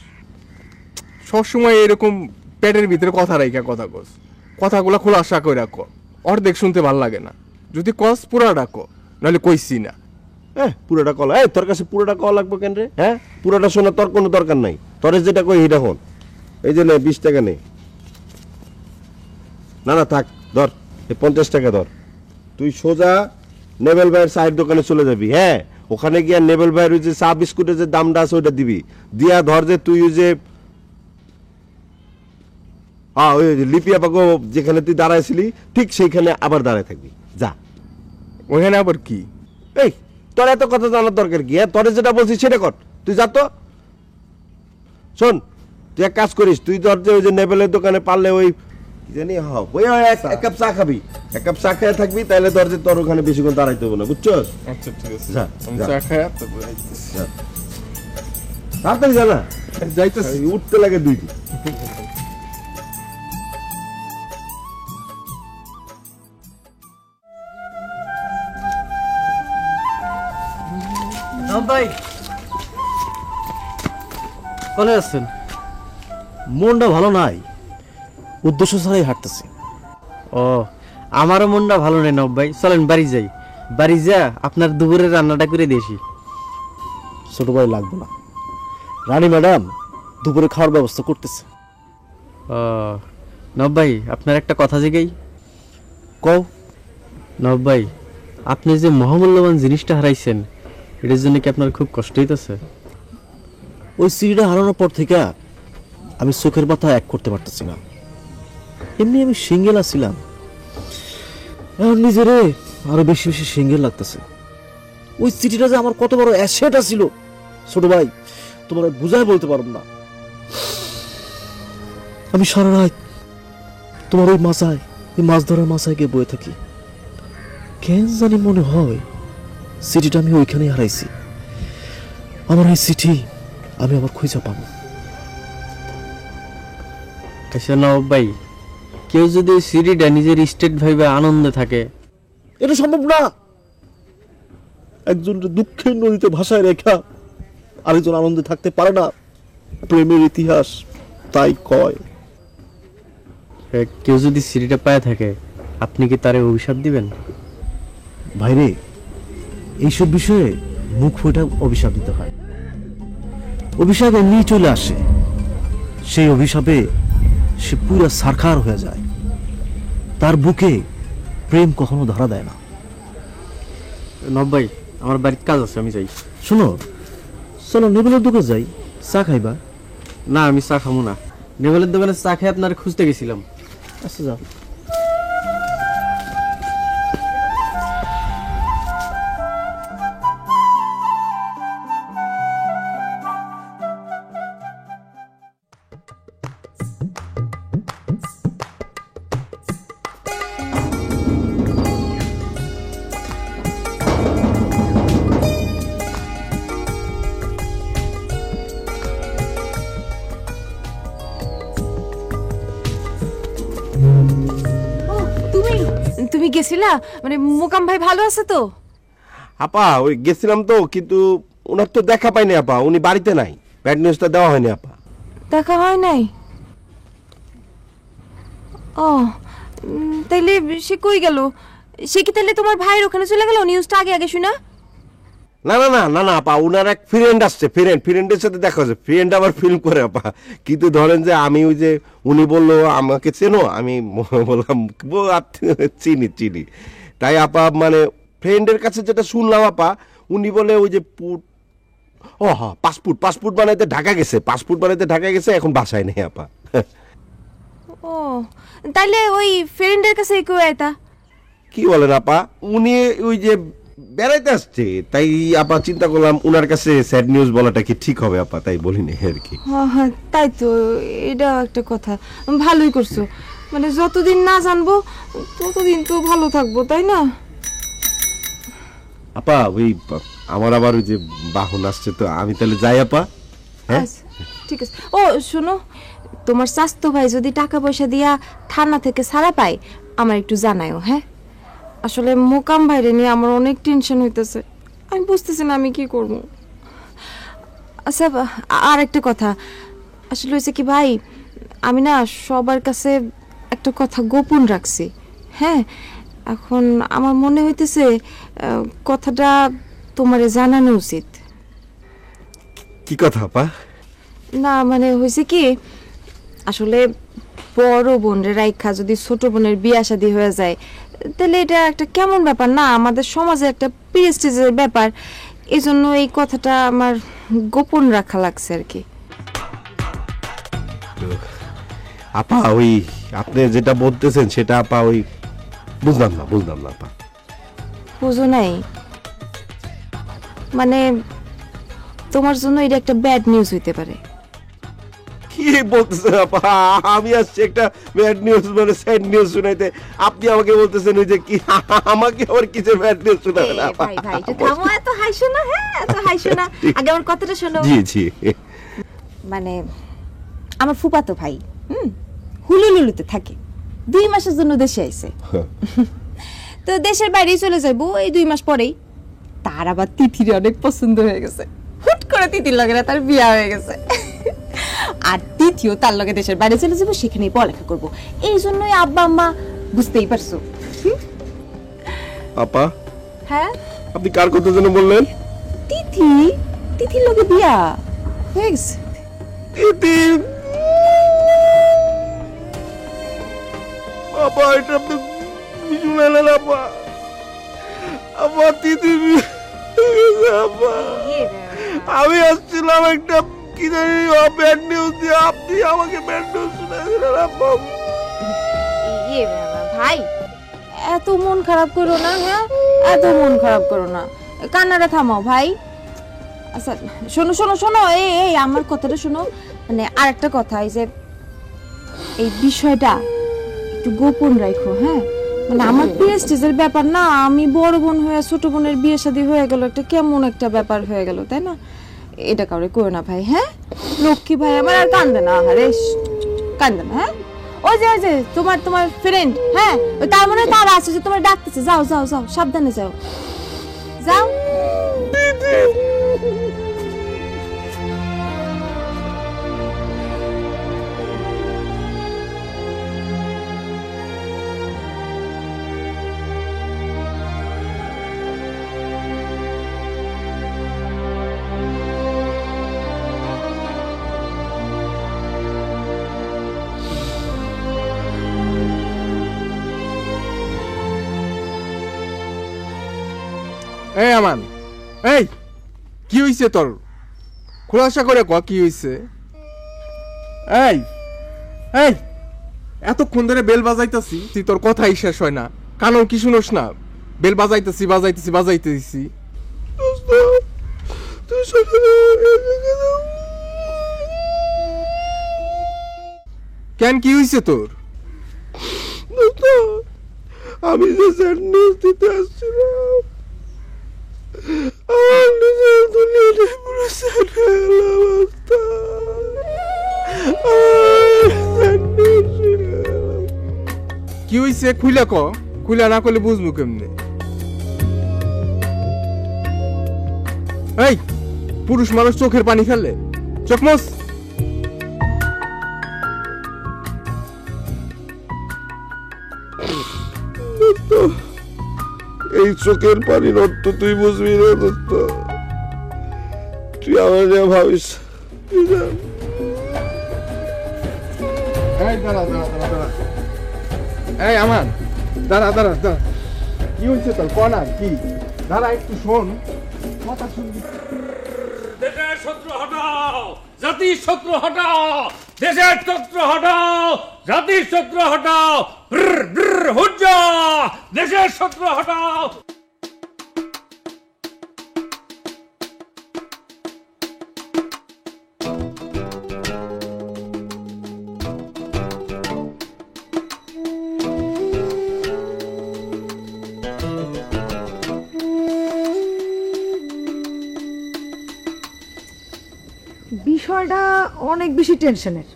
[SPEAKER 7] সবসময় এরকম পেটের ভিতরে কথা রাখা কথা কস, কথাগুলো খোলাসা করে রাখো, অর্ধেক শুনতে ভাল লাগে না। যদি কস পুরাটা ক, নাহলে কইছি না।
[SPEAKER 5] পুরোটা কল, তোর কাছে পুরোটা কল লাগবে কেন রে? হ্যাঁ, পুরোটা শোনা তোর কোনো দরকার নাই। তোর যেটা কই সেটা হন। এই যে 20 টাকা নে। না না থাক, ধর এই 50 টাকা ধর। তুই সোজা নেবেল ভাইয়ের চায়ের দোকানে চলে যাবি। হ্যাঁ, ওখানে গিয়া নেবেল ভাইয়ের ওই যে চা বিস্কুটের যে দামটা আছে ওইটা দিবি, দিয়া ধর যে তুই ওই যে ওই লিপিয়া পাগো যেখানে তুই দাঁড়াইছিলি ঠিক সেইখানে আবার দাঁড়ায় থাকবি, যা।
[SPEAKER 7] ওখানে আবার কি?
[SPEAKER 5] এই তোর এত কথা জানার দরকার কি? তোরে যেটা বলছিস সেটা কর, তুই যা তো। শোন, তুই এক কাজ করিস, তুই ধর যে ওই যে নেবেলের দোকানে পারলে ওই কি জানি ওই এক কাপ চা খাবি, এক কাপ চা খেয়ে থাকবি, তাহলে ধর যে তোর ওখানে বেশিক্ষণ দাঁড়াইতে হবে না, বুঝছস?
[SPEAKER 7] আচ্ছা ঠিক আছে,
[SPEAKER 5] যা,
[SPEAKER 7] আমি
[SPEAKER 5] যা।
[SPEAKER 7] চা খাই তারপর আইতেছি।
[SPEAKER 5] তাড়াতাড়ি জানা
[SPEAKER 7] যাইতেছি।
[SPEAKER 5] উঠতে লাগে দুইটি।
[SPEAKER 11] ভাই কলে আছেন?
[SPEAKER 8] মনটা ভালো নাই, উদ্দেশ্য ছাড়াই হাঁটতেছি।
[SPEAKER 11] ও আমারও মনটা ভালো নেই নব ভাই, চলেন বাড়ি যাই। বাড়ি যা আপনার দুপুরের রান্নাটা করে দিয়েছি।
[SPEAKER 8] ছোট ভাই লাগবে না, রানী ম্যাডাম দুপুরে খাওয়ার ব্যবস্থা করতেছে।
[SPEAKER 11] ও নব ভাই আপনার একটা কথা জিগাই।
[SPEAKER 8] কও।
[SPEAKER 11] নব ভাই আপনি যে মহামূল্যবান জিনিসটা হারাইছেন, এটার জন্য কি আপনার খুব কষ্ট হইতেছে?
[SPEAKER 8] ওই সিঁড়িটা হারানোর পর থেকে আমি চোখের পাতা এক করতে পারতেছি না। এমনি আমি সিঙ্গেল আছিলাম, এখন নিজেরে আরো বেশি বেশি সিঙ্গেল লাগতেছে। ওই সিটিটা যে আমার কত বড় অ্যাসেট ছিল ছোট ভাই, তোমার বুঝায় বলতে পারব না। আমি সারা রাত তোমার ওই মাছায়, ওই মাছ ধরার মাছায় গিয়ে বয়ে থাকি। কেন জানি মনে হয় সিটিটা আমি ওইখানেই হারাইছি। আমার এই সিটি আমি আবার খুঁজে পাবো।
[SPEAKER 11] আচ্ছা নব ভাই, কেউ যদি সিঁড়িটা নিজের স্টেট ভাইবে আনন্দে থাকে,
[SPEAKER 8] এটা সম্ভব না। একজন দুঃখের নদীতে ভাষায় রেখা আরেকজন আনন্দে থাকতে পারে না, প্রেমের ইতিহাস তাই কয়।
[SPEAKER 11] কেউ যদি সিঁড়িটা পায়ে থাকে, আপনি কি তারে অভিশাপ দিবেন?
[SPEAKER 8] ভাইরে, এইসব বিষয়ে মুখ ফুটে অভিশাপ দিতে হয়। অভিশাপ এমনি চলে আসে, সেই অভিশাপে সে পুরো সারখার হয়ে যায়। তার বুকে প্রেম কখনো ধরা দেয় না।
[SPEAKER 11] নব ভাই আমার বাড়িতে কাজ আছে, আমি যাই।
[SPEAKER 8] শোনো, চলো নেবেলের দোকানে যাই, চা খাইবা?
[SPEAKER 11] না আমি চা খাবো না, নেবেলের দোকানে চা খেয়ে আপনার খুঁজতে গেছিলাম।
[SPEAKER 8] আচ্ছা যাও।
[SPEAKER 1] তুমি গেছিলা? মানে মোকাম ভাই ভালো আছে তো?
[SPEAKER 5] আপা ওই গেছিলাম তো, কিন্তু ওনার তো দেখা পাইনি আপা, উনি বাড়িতে নাই, ব্যাড নিউজটা দেওয়া হয়নি আপা।
[SPEAKER 1] দেখা হয় নাই? ও তাইলে সে কই গেল? সে কি তাইলে তোমার ভাইয়ের ওখানে চলে গেল? নিউজটা আগে আগে শুনা।
[SPEAKER 5] না না না না না আপা, উনার এক ফ্রেন্ড আসছে, ফ্রেন্ডের সাথে দেখা হচ্ছে, ফ্রেন্ড আবার ফিল্ম করে আপা। কিন্তু ধরেন যে আমি ওই যে উনি বললো আমাকে চেনো, আমি বললাম চিনি চিনি, তাই আপা মানে ফ্রেন্ডের কাছে যেটা শুনলাম আপা, উনি বলে ওই যে ও হ্যাঁ পাসপোর্ট বানাইতে ঢাকা গেছে, এখন বাসায় নেই আপা।
[SPEAKER 1] ও তাইলে ওই ফ্রেন্ডের কাছে কেউ আইতা?
[SPEAKER 5] কি বলেন আপা, উনি ওই যে বেড়াইতে আসছে, তাই আপা চিন্তা করলাম উনার কাছে স্যাড নিউজ বলাটা কি ঠিক হবে আপা, তাই বলিনি আর কি।
[SPEAKER 1] হ্যাঁ তাই তো, এটা একটা কথা, ভালোই করছো। মানে যতদিন না জানবো ততদিন তো ভালো থাকবো, তাই না?
[SPEAKER 5] আপা ওই আমার আবার ওই যে বাহন আসছে, তো আমি তাহলে যাই আপা। হ্যাঁ
[SPEAKER 1] আচ্ছা, ঠিক আছে। ও শোনো, তোমার স্বাস্থ্য ভাই যদি টাকা পয়সা দিয়া থানা থেকে ছাড়া পায়, আমার একটু জানায়ও। হ্যাঁ, আসলে মোকাম ভাইরে নিয়ে আমার অনেক টেনশন হইতেছে, আমি বুঝতেছি না আমি কি করব। আচ্ছা আর একটা কথা, আসলে হয়েছে কি ভাই, আমি না সবার কাছে একটা কথা গোপন রাখছি। হ্যাঁ, এখন আমার মনে হইতেছে কথাটা তোমারে জানানো উচিত।
[SPEAKER 5] কি কথা আপা?
[SPEAKER 1] না মানে হয়েছে কি, আসলে বড় বোনের রাইখা যদি ছোট বোনের বিয়া শাদী হয়ে যায়, তাহলে এটা একটা কেমন ব্যাপার না? আমাদের সমাজে একটা প্রেস্টিজের ব্যাপার। এই জন্য এই কথাটা আমার গোপন রাখা লাগছে আর কি।
[SPEAKER 5] আপা ওই আপনি যেটা বলতেছেন সেটা আপা ওই বুঝলাম না আপা।
[SPEAKER 1] বুঝো নাই মানে তোমার জন্য এটা একটা ব্যাড নিউজ হইতে পারে।
[SPEAKER 5] কি বলতেছেন আপা? আমি আসছি একটা ব্যাড নিউজ মানে স্যাড নিউজ শুনাইতে, আপনি আমাকে বলতেছেন ওই যে কি আমাকে আবার কিছু ব্যাড নিউজ শোনাবেন আপা?
[SPEAKER 1] ভাই ভাই একটু থামো, এত হাসো না। হ্যাঁ এত হাসো না, আগে আমার কথাটা শোনো।
[SPEAKER 5] জি
[SPEAKER 1] মানে আমার ফুফাতো ভাই হুলুলুলুতে থাকে, 2 মাসের জন্য দেশে আইছে। তো দেশের বাইরেই চলে যাবো এই 2 মাস পরেই। তার আবার তিথির অনেক পছন্দ হয়ে গেছে, হুট করে তিথির লগে তার বিয়া হয়ে গেছে। আর তিথিও তার লগে দেশের বাইরে চলে যাবো, সেখানেই পড়ালেখা করবো। এই জন্যই আব্বা আম্মা, বুঝতেই পারছো।
[SPEAKER 5] আপা
[SPEAKER 1] হ্যাঁ
[SPEAKER 5] আপনি কার কথা যেন বললেন?
[SPEAKER 1] তিথির লগে বিয়া হয়ে গেছে।
[SPEAKER 5] তিথি আপা এটা আপনি শুনালেন আপা? আপা তিথি আপা আমি আসছিলাম একটা কি জানি ব্যাড নিউজ দিয়ে, আপনি আমাকে ব্যাড নিউজ শুনাইলেন আপা।
[SPEAKER 1] ভাই এত মন খারাপ করো না, হ্যাঁ এত মন খারাপ করো না, কান্নাটা থামাও ভাই। আচ্ছা শোনো শোনো শোনো, এই আমার কথাটা শোনো। মানে আর একটা কথা, এই যে এই বিষয়টা একটু গোপন রাখো, হ্যাঁ? মানে আমার প্রেস্টিজের ব্যাপার না, আমি বড় বোন হয়ে ছোট বোনের বিয়ে শাদী হয়ে গেল, একটা কেমন একটা ব্যাপার হয়ে গেল, তাই না? এটা কাউরে করো না ভাই, হ্যাঁ? লক্ষ্মী ভাই আমার, আর কান্দে না, আরে কান্দে না, হ্যাঁ? ওই যে তোমার ফ্রেন্ড, হ্যাঁ ওই তার মনে হয় তারা আছে যে তোমার ডাকতেছে, যাও যাও যাও সাবধানে যাও যাও।
[SPEAKER 7] এই আমান, এই কি হইছে তোর? খোলাসা করে ক কি হইছে? এই এই এতক্ষণ ধরে বেল বাজাইতাছি, তুই তোর কথাই শেষ হয় না, কানও কি শুনোস না? বেল বাজাইতেছি। কেন কি হইছে তোর?
[SPEAKER 5] আমি যে স্যাড নিউজ দিতে আসছিলাম, আমার নিজের দুনিয়াটা পুরো স্যাড হয়ে গেল অবস্থা।
[SPEAKER 7] কি হইছে খুইলা ক, খুইলা না করলে বুঝবো কেমনে? এই পুরুষ মানুষ চোখের পানি ফেললে চোখ মোস।
[SPEAKER 5] এই চোখের পানির অর্থ তুই বুঝবি না দোস্ত, তুই আমার যা ভাবিস।
[SPEAKER 7] এই দাঁড়া, এই আমার দাঁড়া, কি হয়েছে তোর? কনা কি? দাঁড়া একটু শোন, কথা শুনবি।
[SPEAKER 4] দেশের শত্রু হটাও, জাতির শত্রু হটাও, দেশের শত্রু হটাও, জাতির শত্রু হটাও, হুজ্জা, দেশের শত্রু হটাও।
[SPEAKER 12] বিষয়টা অনেক বেশি টেনশনের।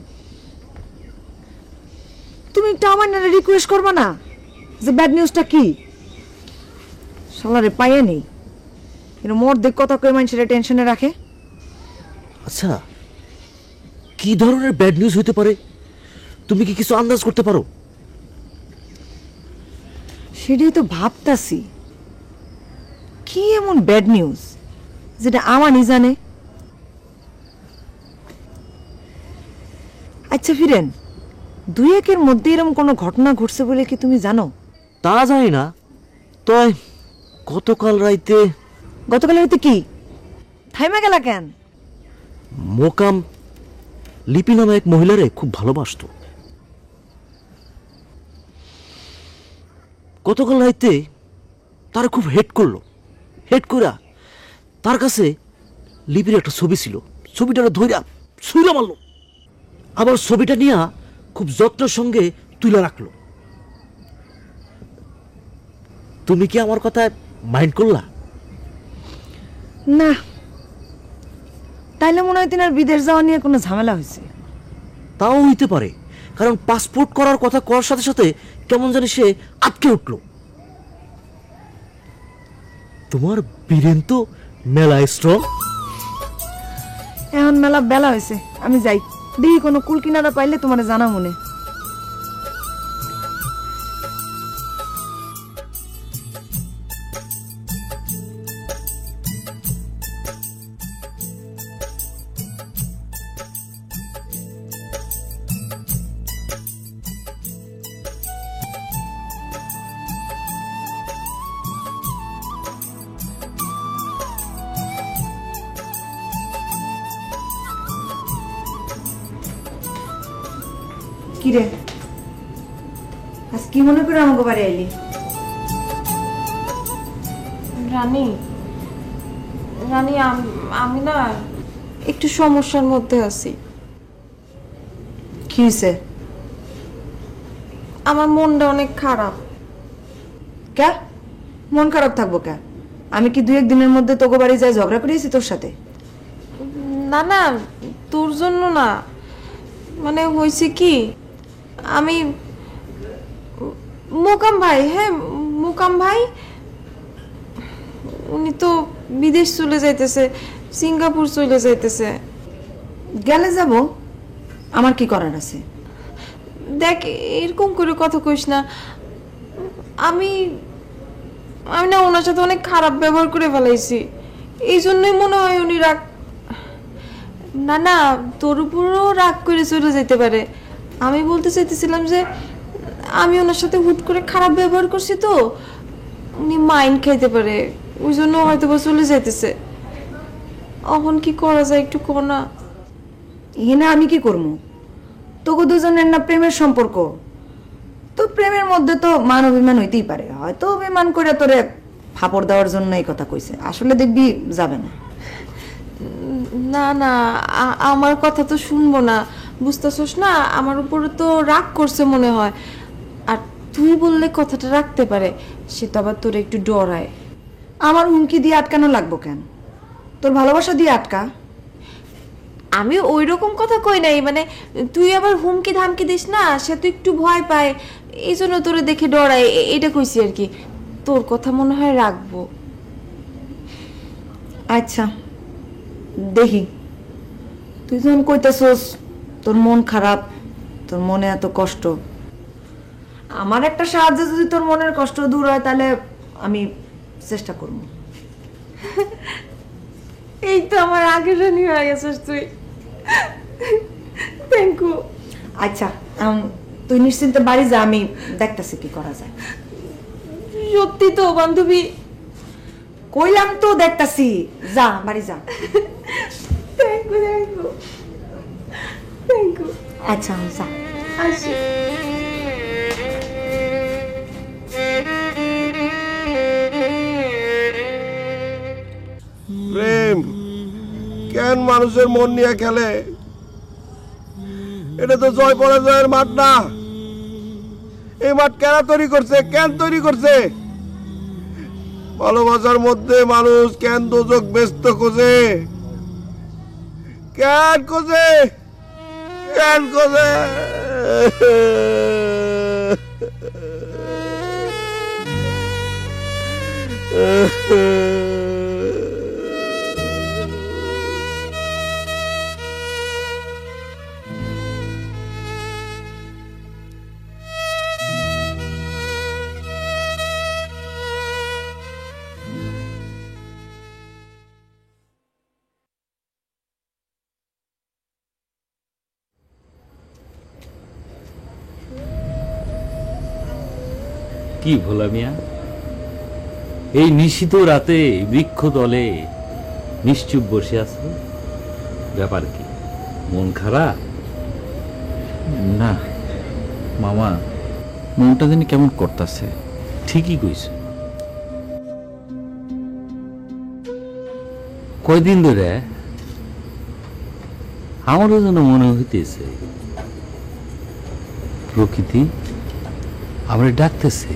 [SPEAKER 12] তুমি একটু আমার নারে রিকোয়েস্ট করবা না যে ব্যাড নিউজটা কি? শালারে পাইয়ে নেই, কিন্তু মোর দেখ কথা কই মানুষের টেনশনে রাখে।
[SPEAKER 8] আচ্ছা কি ধরনের ব্যাড নিউজ হতে পারে? তুমি কি কিছু আন্দাজ করতে পারো?
[SPEAKER 12] সেটাই তো ভাবতাছি, কি এমন ব্যাড নিউজ যেটা আমানি জানে? আচ্ছা ফিরেন, 2-1 মধ্যে এরকম কোনো ঘটনা ঘটছে বলে কি তুমি জানো?
[SPEAKER 8] তা জানি না, তয় গতকাল রাইতে
[SPEAKER 12] কি থাইমা গেলা কেন?
[SPEAKER 8] মোকাম লিপি নামে এক মহিলারে খুব ভালোবাসতো। গতকাল রাইতে তার খুব হেড করলো। হেড করা তার কাছে লিপির একটা ছবি ছিল, ছবিটা ধইরা ছুঁড়া মারলো, আবার ছবিটা নিয়ে খুব যত্নের সঙ্গে তুলে রাখলো। তুমি কি আমার কথা মাইন্ড করলা?
[SPEAKER 12] না, তাইলে মনে হয় তিনার বিদেশ যাওয়া নিয়ে কোনো ঝামেলা হয়েছে।
[SPEAKER 8] তাও হইতে পারে, কারণ পাসপোর্ট করার কথা করার সাথে সাথে কেমন জানি সে আটকে উঠল। তোমার বীরেন তো মেলা স্ট্রং।
[SPEAKER 12] এখন মেলা বেলা হয়েছে, আমি যাই। দেখি কোনো কুল কিনারা পাইলে তোমার জানা মনে। কিরে, আজ কি মনে করে আমাকে বাড়ি আইলি?
[SPEAKER 1] রানী, রানী আমি না একটু সমস্যার মধ্যে আছি।
[SPEAKER 12] কি হয়েছে?
[SPEAKER 1] আমার মনটা অনেক খারাপ।
[SPEAKER 12] কে মন খারাপ থাকবো কে? আমি কি 2-1 দিনের মধ্যে তোকে বাড়ি যাই ঝগড়া করেছি তোর সাথে?
[SPEAKER 1] না না, তোর জন্য না, মানে হয়েছে কি, আমি মোকাম ভাই, হ্যাঁ মোকাম ভাই, উনি তো বিদেশ চলে যাইতেছে, সিঙ্গাপুর চলে যাইতেছে।
[SPEAKER 12] গেলে যাব, আমার কি করার আছে?
[SPEAKER 1] দেখ, এরকম করে কথা কইস না। আমি না ওনার সাথে অনেক খারাপ ব্যবহার করে ফেলাইছি, এই জন্যই মনে হয় উনি রাগ, না না তোর উপরও রাগ করে চলে যেতে পারে। আমি বলতে চাইতেছিলাম যে আমি ওনার সাথে হুট করে খারাপ ব্যবহার করছি, তো উনি মাইন্ড খাইতে পারে, ওই জন্য হয়তো বা চলে যাইতেছে। এখন কি করা যায় একটু কর না।
[SPEAKER 12] এনে আমি কি করবো? তোকে দুজনের না প্রেমের সম্পর্ক, তো প্রেমের মধ্যে তো মান অভিমান হইতেই পারে, হয়তো অভিমান করে তোরে ফাপড় দেওয়ার জন্য এই কথা কইছে, আসলে দেখবি যাবে না।
[SPEAKER 1] না না, আমার কথা তো শুনবো না, বুঝতেছস না, আমার উপরে তো রাগ করছে মনে হয়। আর তুই বললে কথাটা রাখতে পারে, সে তো আবার তোর একটু ডরায়।
[SPEAKER 12] আমার হুমকি দিয়ে আটকানো লাগবো কেন? তোর ভালোবাসা দিয়ে আটকা।
[SPEAKER 1] আমি ওই রকম কথা কই নাই, মানে তুই আবার হুমকি ধামকি দিস না, সে তো একটু ভয় পায়, এই জন্য তোরে দেখে ডরায়, এটা কইছি আর কি। তোর কথা মনে হয় রাখবো।
[SPEAKER 12] আচ্ছা দেখি, তুই যখন কইতেছস তোর মন খারাপ, তোর মনে এত কষ্ট, আমার একটা সাহায্যে যদি তোর মনের কষ্ট দূর হয় তাহলে আমি চেষ্টা করব।
[SPEAKER 1] এই তো আমার আগের রানী হয়ে গেছিস তুই, থ্যাংক ইউ।
[SPEAKER 12] আচ্ছা তুই নিশ্চিন্তে বাড়ি যা, আমি দেখতেছি কি করা যায়।
[SPEAKER 1] সত্যি তো বান্ধবী?
[SPEAKER 12] কইলাম তো দেখতাছি, যা বাড়ি যা।
[SPEAKER 1] Thank you, thank you, thank you.
[SPEAKER 12] আচ্ছা যা,
[SPEAKER 1] আসি।
[SPEAKER 5] প্রেম কেন মানুষের মন নিয়ে খেলে? এটা তো জয় পরাজয়ের মাঠ না। এই মাঠ কেন তৈরি করছে? কেন তৈরি করছে? ভালোবাসার মধ্যে মানুষ কেন দোজক ব্যস্ত খোঁজে? কেন খোঁজে? কেন খোঁজে?
[SPEAKER 4] কি ভোলা মিয়া, এই নিশীত রাতে বৃক্ষ তলে নিশ্চুপ বসে আছো, ব্যাপার কি? মন খারাপ?
[SPEAKER 9] না মামা, মনটা জানি কেমন করতেছে।
[SPEAKER 4] ঠিকই কইছ। কয়দিন ধরে আমারও যেন মনে হইতেছে প্রকৃতি আমার ডাকতেছে,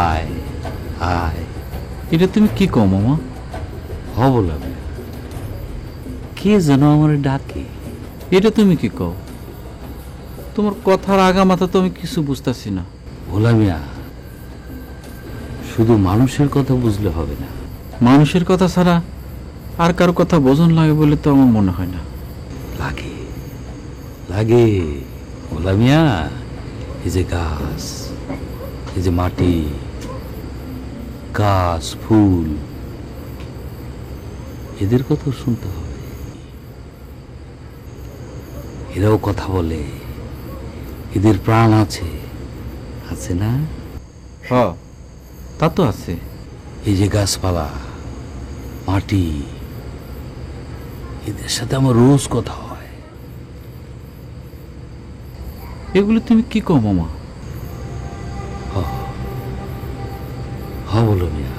[SPEAKER 4] আয় আয়।
[SPEAKER 9] এটা তুমি কি কও মামা?
[SPEAKER 4] বললাম কে যেন আমার ডাকে।
[SPEAKER 9] এটা তুমি কি কও? তোমার কথার আগা মাথা তো আমি কিছু বুঝতেছি না।
[SPEAKER 4] ভোলামিয়া, শুধু মানুষের কথা বুঝলে হবে না।
[SPEAKER 9] মানুষের কথা ছাড়া আর কারো কথা বোঝন লাগে বলে তো আমার মনে হয় না।
[SPEAKER 4] লাগে লাগে ভোলামিয়া। এই যে গাছ, এই যে মাটি, গাছ, ফুল, এদের কথা শুনতে হবে। এরাও কথা বলে, এদের প্রাণ আছে, আছে না?
[SPEAKER 9] হ্যাঁ, তা তো আছে।
[SPEAKER 4] এই যে গাছপালা, মাটি, এদের সাথে আমার রোজ কথা হয়।
[SPEAKER 9] এগুলো তুমি কি কও মামা?
[SPEAKER 4] বলো মিয়া,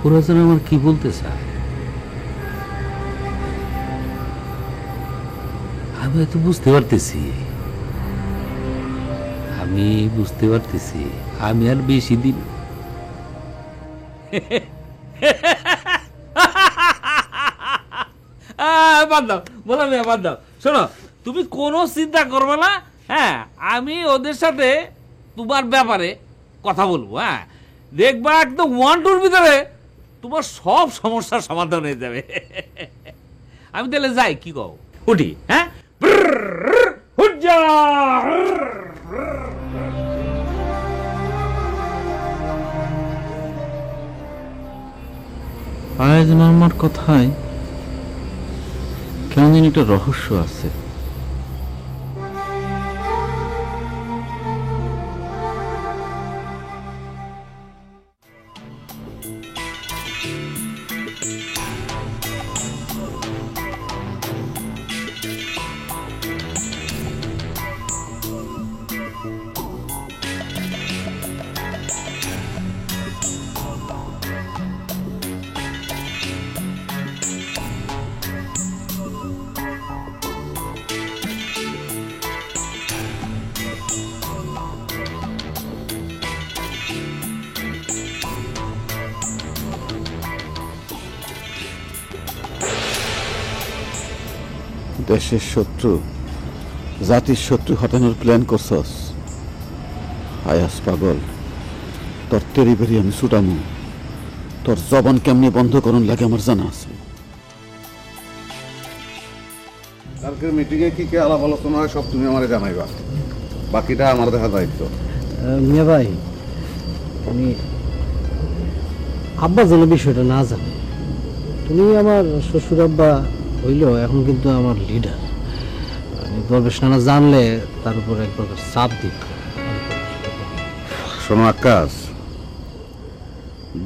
[SPEAKER 4] ওরা যেন আমার কি বলতে চায়। আমি হয়তো বুঝতে পারতেছি, আমি আর বেশি দিন বাদ দাও, বললাম বাদ দাও। শোনো, তুমি কোনো চিন্তা করবে না। হ্যাঁ, আমি ওদের সাথে তোমার ব্যাপারে কথা বলবো। হ্যাঁ, দেখবা একদম 1-2 ভিতরে তোমার সব সমস্যার সমাধান হয়ে যাবে। আমি তাহলে যাই, কি কও? উঠি? হ্যাঁ,
[SPEAKER 9] আয়াজ মামার কথায় কেমন যেন একটা রহস্য আছে।
[SPEAKER 8] দেশের শত্রু, জাতির শত্রু হটানোর প্ল্যান করছস। আয়াস পাগল, তোর তেরি বেরি আমি ছুটামু। তোর জবান কেমনি বন্ধ করুন লাগে আমার জানা আছে।
[SPEAKER 10] কালকের মিটিংয়ে কি কি আলাপ আলোচনা হয় সব তুমি আমারে জানাইবা, বাকিটা আমার দেখা দায়িত্ব।
[SPEAKER 11] মিয়া ভাই, আমি আব্বা যেন বিষয়টা না জানে। তুমি আমার শ্বশুর আব্বা হইলেও এখন কিন্তু আমার লিডার। দরবেশ নানা জানলে তার উপর এক প্রকার চাপ দিত।
[SPEAKER 10] শোনো আকাশ,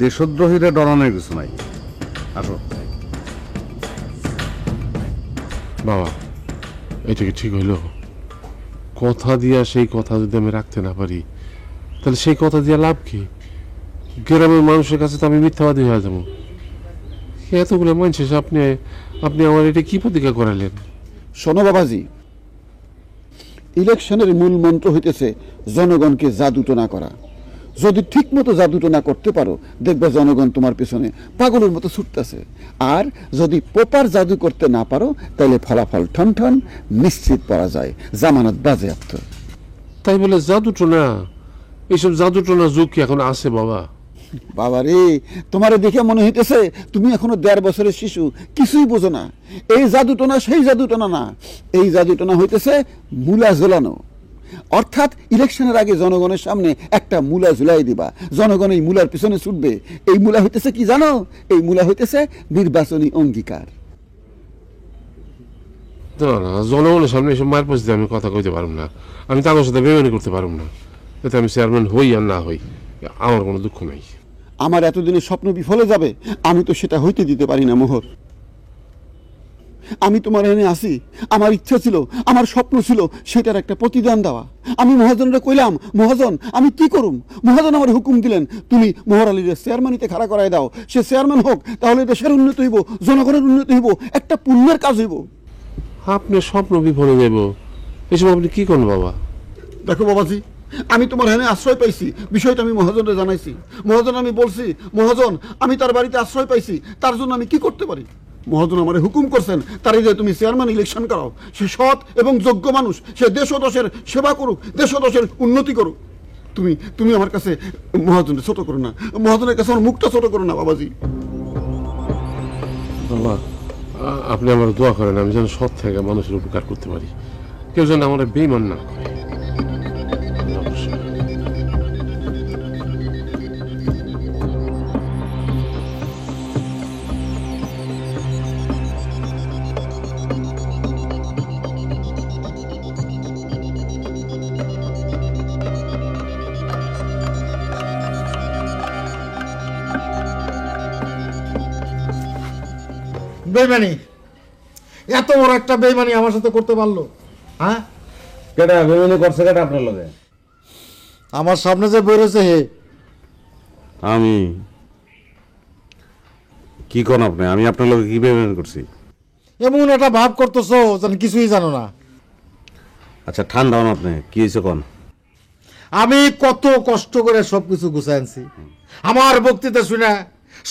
[SPEAKER 10] দেশদ্রোহীরা ডরানোর কিছু নাই। আসো
[SPEAKER 7] বাবা, এটা কি ঠিক হইল? কথা দিয়া সেই কথা যদি আমি রাখতে না পারি, তাহলে সেই কথা দিয়া লাভ কি? গ্রামের মানুষের কাছে তো আমি মিথ্যাবাদী হয়ে যাবো। এতগুলো মানুষ আপনি আমার এটা কি প্রতিজ্ঞা করালেন?
[SPEAKER 8] শোনো বাবাজি, ইলেকশনের মূল মন্ত্র হইতেছে জনগণকে জাদুটনা করা। যদি ঠিক মতো জাদুটনা করতে পারো, দেখবে জনগণ তোমার পেছনে পাগলের মতো ছুটতেছে। আর যদি প্রপার জাদু করতে না পারো, তাহলে ফলাফল ঠন ঠন, নিশ্চিত পাওয়া যায়, জামানত বাজেয়াপ্ত।
[SPEAKER 7] তাই বলে জাদুটনা, এইসব জাদুটনা যুগ কি এখন আছে বাবা?
[SPEAKER 8] বাবা রে, তোমারে দেখে মনে হইতেছে তুমি এখনো 1.5 বছরের শিশু, কিছুই বোঝো না। এই জাদুটনা সেই জাদুটনা না, এই জাদুটনা হইতেছে মূলা ঝোলানো। অর্থাৎ ইলেকশনের আগে জনগণের সামনে একটা মূলা ঝুলাই দিবা, জনগণ এই মূলার পিছনে ছুটবে। এই মূলা হইতেছে কি জানো? এই মূলা হইতেছে নির্বাচনী অঙ্গীকার।
[SPEAKER 7] না, জনগণের সামনে এসব মায়ের পাশে আমি কথা কইতে পারব না। আমি তাদের সাথে বেমানি করতে পারব না। এতে আমি চেয়ারম্যান হই আর না হই, আমার কোনো দুঃখ নাই।
[SPEAKER 13] আমার এতদিনের স্বপ্ন বিফলে যাবে আমি তো সেটা হইতে দিতে পারি না মোহর। আমি তোমার এনে আসি, আমার ইচ্ছা ছিল, আমার স্বপ্ন ছিল সেটার একটা প্রতিদান দেওয়া। আমি মহাজনরা কইলাম, মহাজন আমি কি করুম? মহাজন আমার হুকুম দিলেন, তুমি মোহর আলীর চেয়ারম্যানিতে খাড়া করায় দাও। সে চেয়ারম্যান হোক, তাহলে দেশের উন্নতি হইব, জনগণের উন্নতি হইব, একটা পুণ্যের কাজ হইব।
[SPEAKER 7] আপনার স্বপ্ন বিফলে যাব, এসব আপনি কি করুন বাবা?
[SPEAKER 13] দেখো বাবাজি, আমি তোমার এখানে আশ্রয় পাইছি, বিষয়টা আমি মহাজনকে জানাইছি। মহাজন আমি বলছি, মহাজন আমি তার বাড়িতে আশ্রয় পাইছি, তার জন্য আমি কি করতে পারি? মহাজন আমার হুকুম করছেন, তারই যে তুমি চেয়ারম্যান ইলেকশন করাও। সে সৎ এবং যোগ্য মানুষ, সে দেশ ও দশের সেবা করুক, দেশ ও দশের উন্নতি করুক। তুমি তুমি আমার কাছে মহাজনের ছোট করো না, মহাজনের কাছে আমার মুখটা ছোট করো না বাবাজি।
[SPEAKER 7] বাবা আপনি আমার দোয়া করেন, আমি যেন সৎ থেকে মানুষের উপকার করতে পারি, কেউ যেন আমার বেইমান না করে।
[SPEAKER 3] বেইমানি, এত বড় একটা বেইমানি আমার সাথে করতে পারলো? হ্যাঁ,
[SPEAKER 10] কেটা বেমানি করছে? কেটা আপনার লগে?
[SPEAKER 3] আমার সামনে যে বেরোছে হে।
[SPEAKER 10] আমি কি কোন আপনি? আমি আপনার লগে কি বেমানি করছি?
[SPEAKER 3] এমন একটা ভাব করতেছো যেন কিছুই জানো না।
[SPEAKER 10] আচ্ছা ঠান্ডা হন, আপনি কি হয়েছে কোন?
[SPEAKER 3] আমি কত কষ্ট করে সবকিছু গুছাই আনছি। আমার বক্তৃতা শুনে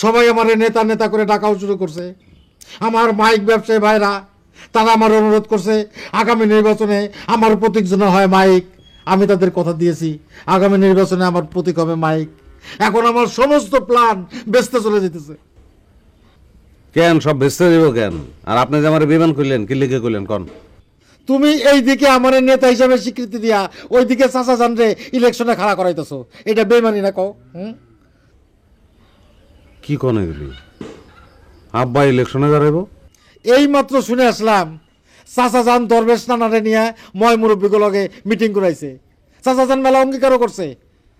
[SPEAKER 3] সবাই আমার নেতা নেতা করে ডাকাও শুরু করছে। আমার মাইক ব্যবসায়ী ভাইরা তারা আমার অনুরোধ করছে আগামী নির্বাচনে আমার প্রতীক যেন হয় মাইক। আমি তাদের কথা দিয়েছি আগামী নির্বাচনে আমার প্রতীক হবে মাইক। এখন আমার সমস্ত প্ল্যান বেচতে চলে যেতেছে।
[SPEAKER 10] কেন সব বেচতে দিব কেন? আর আপনি যে আমার বিমান করলেন, কি লিখে করলেন কোন?
[SPEAKER 3] তুমি এই দিকে আমার নেতা হিসাবে স্বীকৃতি দিয়া ওই দিকে চাচা জানরে ইলেকশনে খাড়া করাইতেছো, এটা বেমানি না কও?
[SPEAKER 10] কি কোন এগুলি? আব্বা ইলেকশনে দাঁড়াইব?
[SPEAKER 3] এই মাত্র শুনে আসলাম চাচা জান দরবেশ নানারে নিয়ে ময় মুরব্বীগুলোকে মিটিং করাইছে। চাচা জান মেলা অঙ্গীকারও করছে,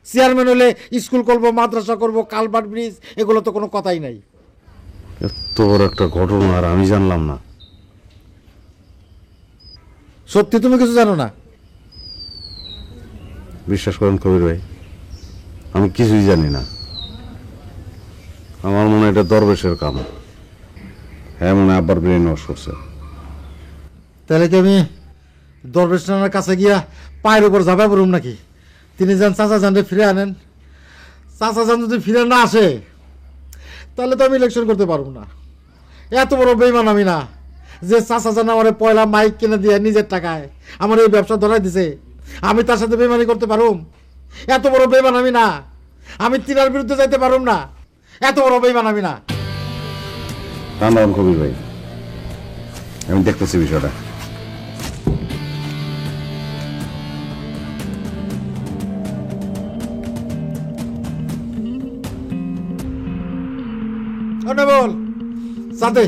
[SPEAKER 3] চেয়ারম্যান হলে স্কুল করবো, মাদ্রাসা করবো, কালভার্ট ব্রিজ, এগুলো তো কোনো কথাই নাই।
[SPEAKER 10] এত বড় একটা ঘটনা আর আমি জানলাম না।
[SPEAKER 3] সত্যি তুমি কিছু জানো না?
[SPEAKER 10] বিশ্বাস করেন কবির ভাই, আমি কিছুই জানি না। আমার মনে হয় এটা দরবেশের কাম। হ্যাঁ, মনে হয় আব্বার ব্রেন ওয়াশ করছে।
[SPEAKER 3] তাহলে কি আমি দরবেশ নানার কাছে গিয়া পায়ের উপর ঝাঁপাই পড়ুম নাকি? তিনি যান চাচা জানরে ফিরে আনেন। চাচা জান যদি ফিরে না আসে তাহলে তো আমি ইলেকশন করতে পারবো না। এত বড় বেইমান আমি না যে চাচা জান আমার পয়লা মাইক কিনে দিয়ে নিজের টাকায় আমার এই ব্যবসা ধরাই দিছে, আমি তার সাথে বেইমানি করতে পারুম? এত বড় বেইমান আমি না। আমি তিনার বিরুদ্ধে যাইতে পারুম না, এত বড় বেইমান আমি না।
[SPEAKER 10] ঠান্ডা হন কবির ভাই, আমি দেখতেছি বিষয়টা।
[SPEAKER 3] বল সাথে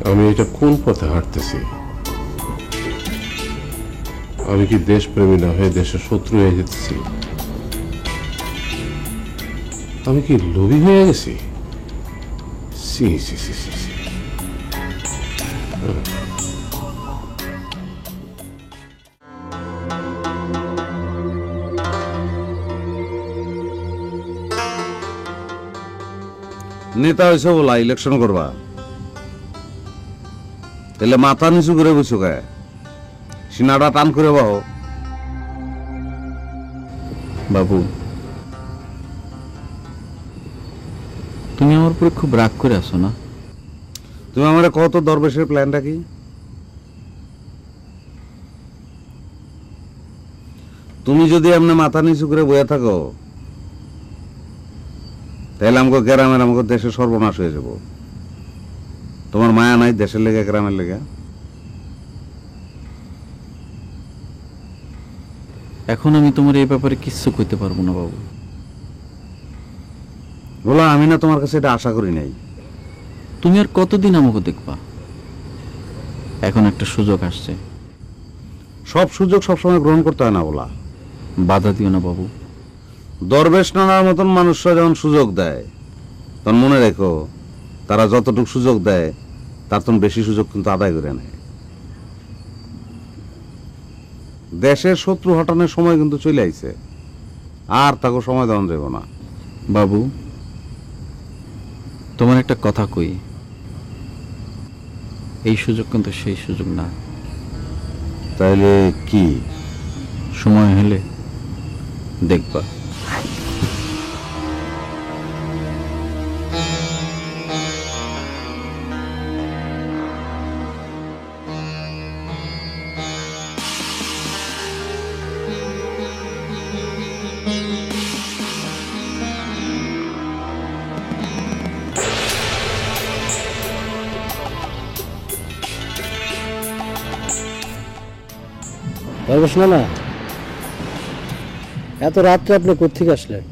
[SPEAKER 7] আমি এটা কোন পথে হাঁটতেছি? আমি কি দেশপ্রেমী না হয়ে দেশের শত্রু হয়ে যেতেছি? আমি কি লোভী হয়ে গেছি? সি সি সি সি সি।
[SPEAKER 10] নেতা হয়েছে বলা ইলেকশন করবা, তাহলে মাথা নিচু করে বসো কে? সিনাটা টান করে বাহ।
[SPEAKER 9] বাবু, তুমি আমার উপরে খুব রাগ করে আছো না?
[SPEAKER 10] তুমি আমার কত দরবেশের প্ল্যানটা কি? তুমি যদি এমনি মাথা নিচু করে বয়ে থাকো, তাহলে আমাকে গ্রামের আমাকে দেশের সর্বনাশ হয়ে যাব। তোমার মায়া নাই দেশের লেগে গ্রামের লেগে?
[SPEAKER 9] এখন আমি তোমার এই ব্যাপারে কিচ্ছু কইতে পারবো না বাবু।
[SPEAKER 10] বলো, আমি না তোমার কাছে এটা আশা করি নাই।
[SPEAKER 9] তুমি আর কতদিন আমাকে দেখবা? এখন একটা সুযোগ আসছে।
[SPEAKER 10] সব সুযোগ সবসময় গ্রহণ করতে হয় না বলা।
[SPEAKER 9] বাধা দিও না বাবু।
[SPEAKER 10] দরবেশ নানার মতন মানুষরা যখন সুযোগ দেয়, তখন মনে রেখো তারা যতটুকু সুযোগ দেয় তার তখন বেশি সুযোগ কিন্তু আদায় করে নেয়। দেশের শত্রু হটানোর সময় কিন্তু চলে আইছে, আর তাকে সময় দেওয়া যাব না।
[SPEAKER 9] বাবু, তোমার একটা কথা কই, এই সুযোগ কিন্তু সেই সুযোগ না।
[SPEAKER 10] তাইলে কি?
[SPEAKER 9] সময় হলে দেখবা।
[SPEAKER 11] দরবেশ না, এত রাত্রে আপনি কোত্থেকে আসলেন?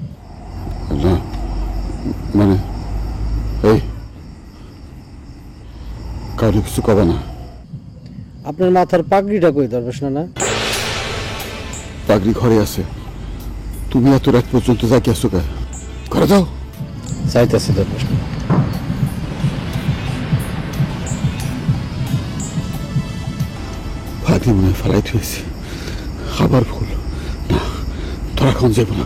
[SPEAKER 13] মানে এই কারো কিছু কবে না।
[SPEAKER 11] আপনার মাথার পাগড়িটা কই দরবেশ না?
[SPEAKER 13] পাগড়ি ঘরে আছে। তুমি এত রাত পর্যন্ত যাকে আসো কে? ঘরে যাও।
[SPEAKER 11] চাইতেছি দরবেশ না।
[SPEAKER 13] ভাতি মনে ফেলাইতে হয়েছে, খাবার ফুল না, তোরা এখন যাব না।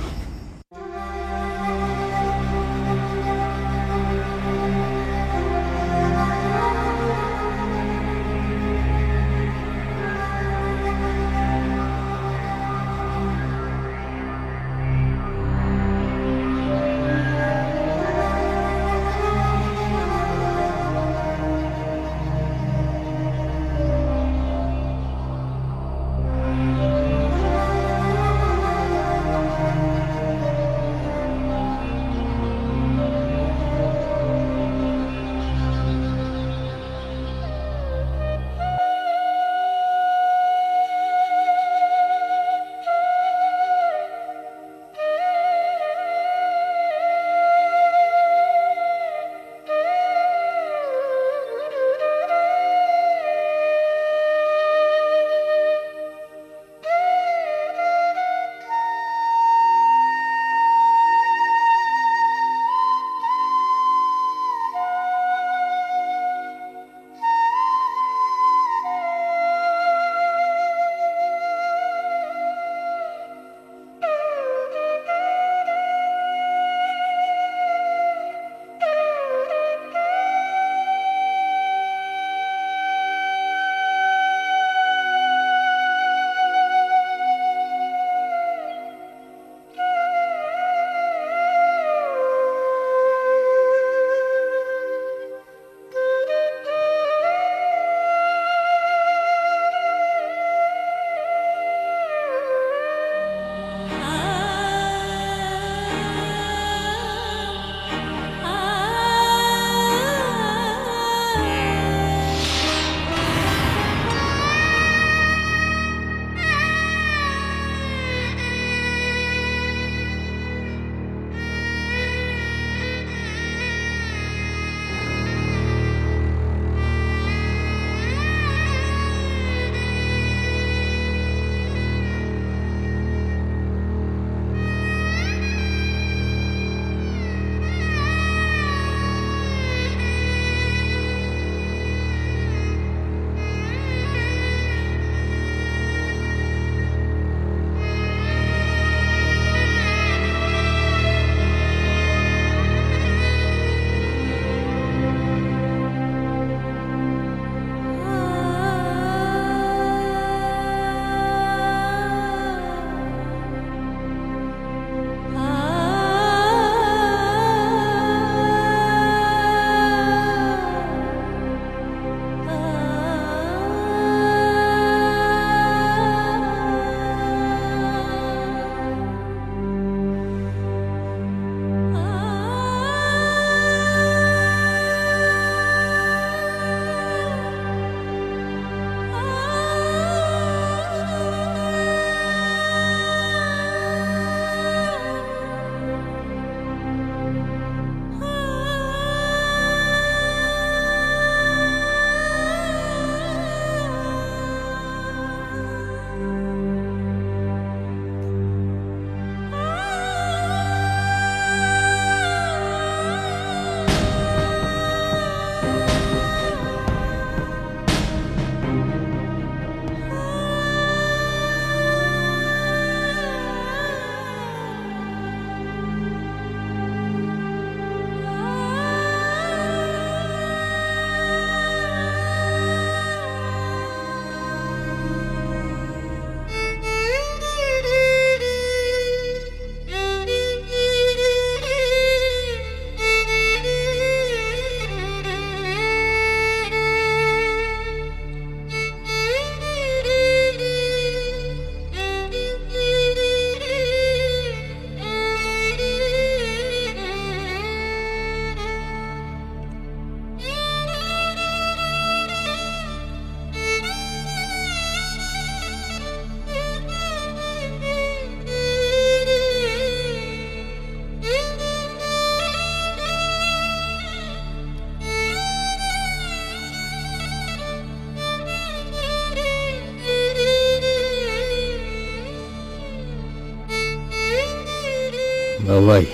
[SPEAKER 11] ভাই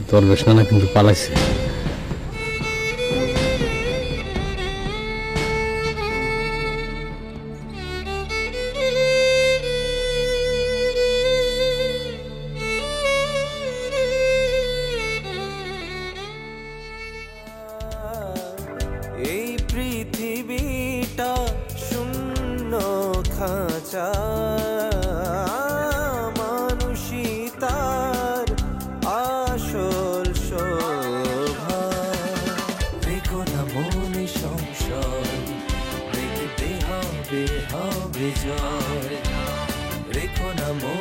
[SPEAKER 11] দরবেশ নানা কিন্তু পালাইছে।
[SPEAKER 14] এই পৃথিবীটা শূন্য খাঁচা, মানুষই তার আসল শোভা। রেখো না মনে সংশয়, দেখতে হবে হবে জয়। রেখো না মনে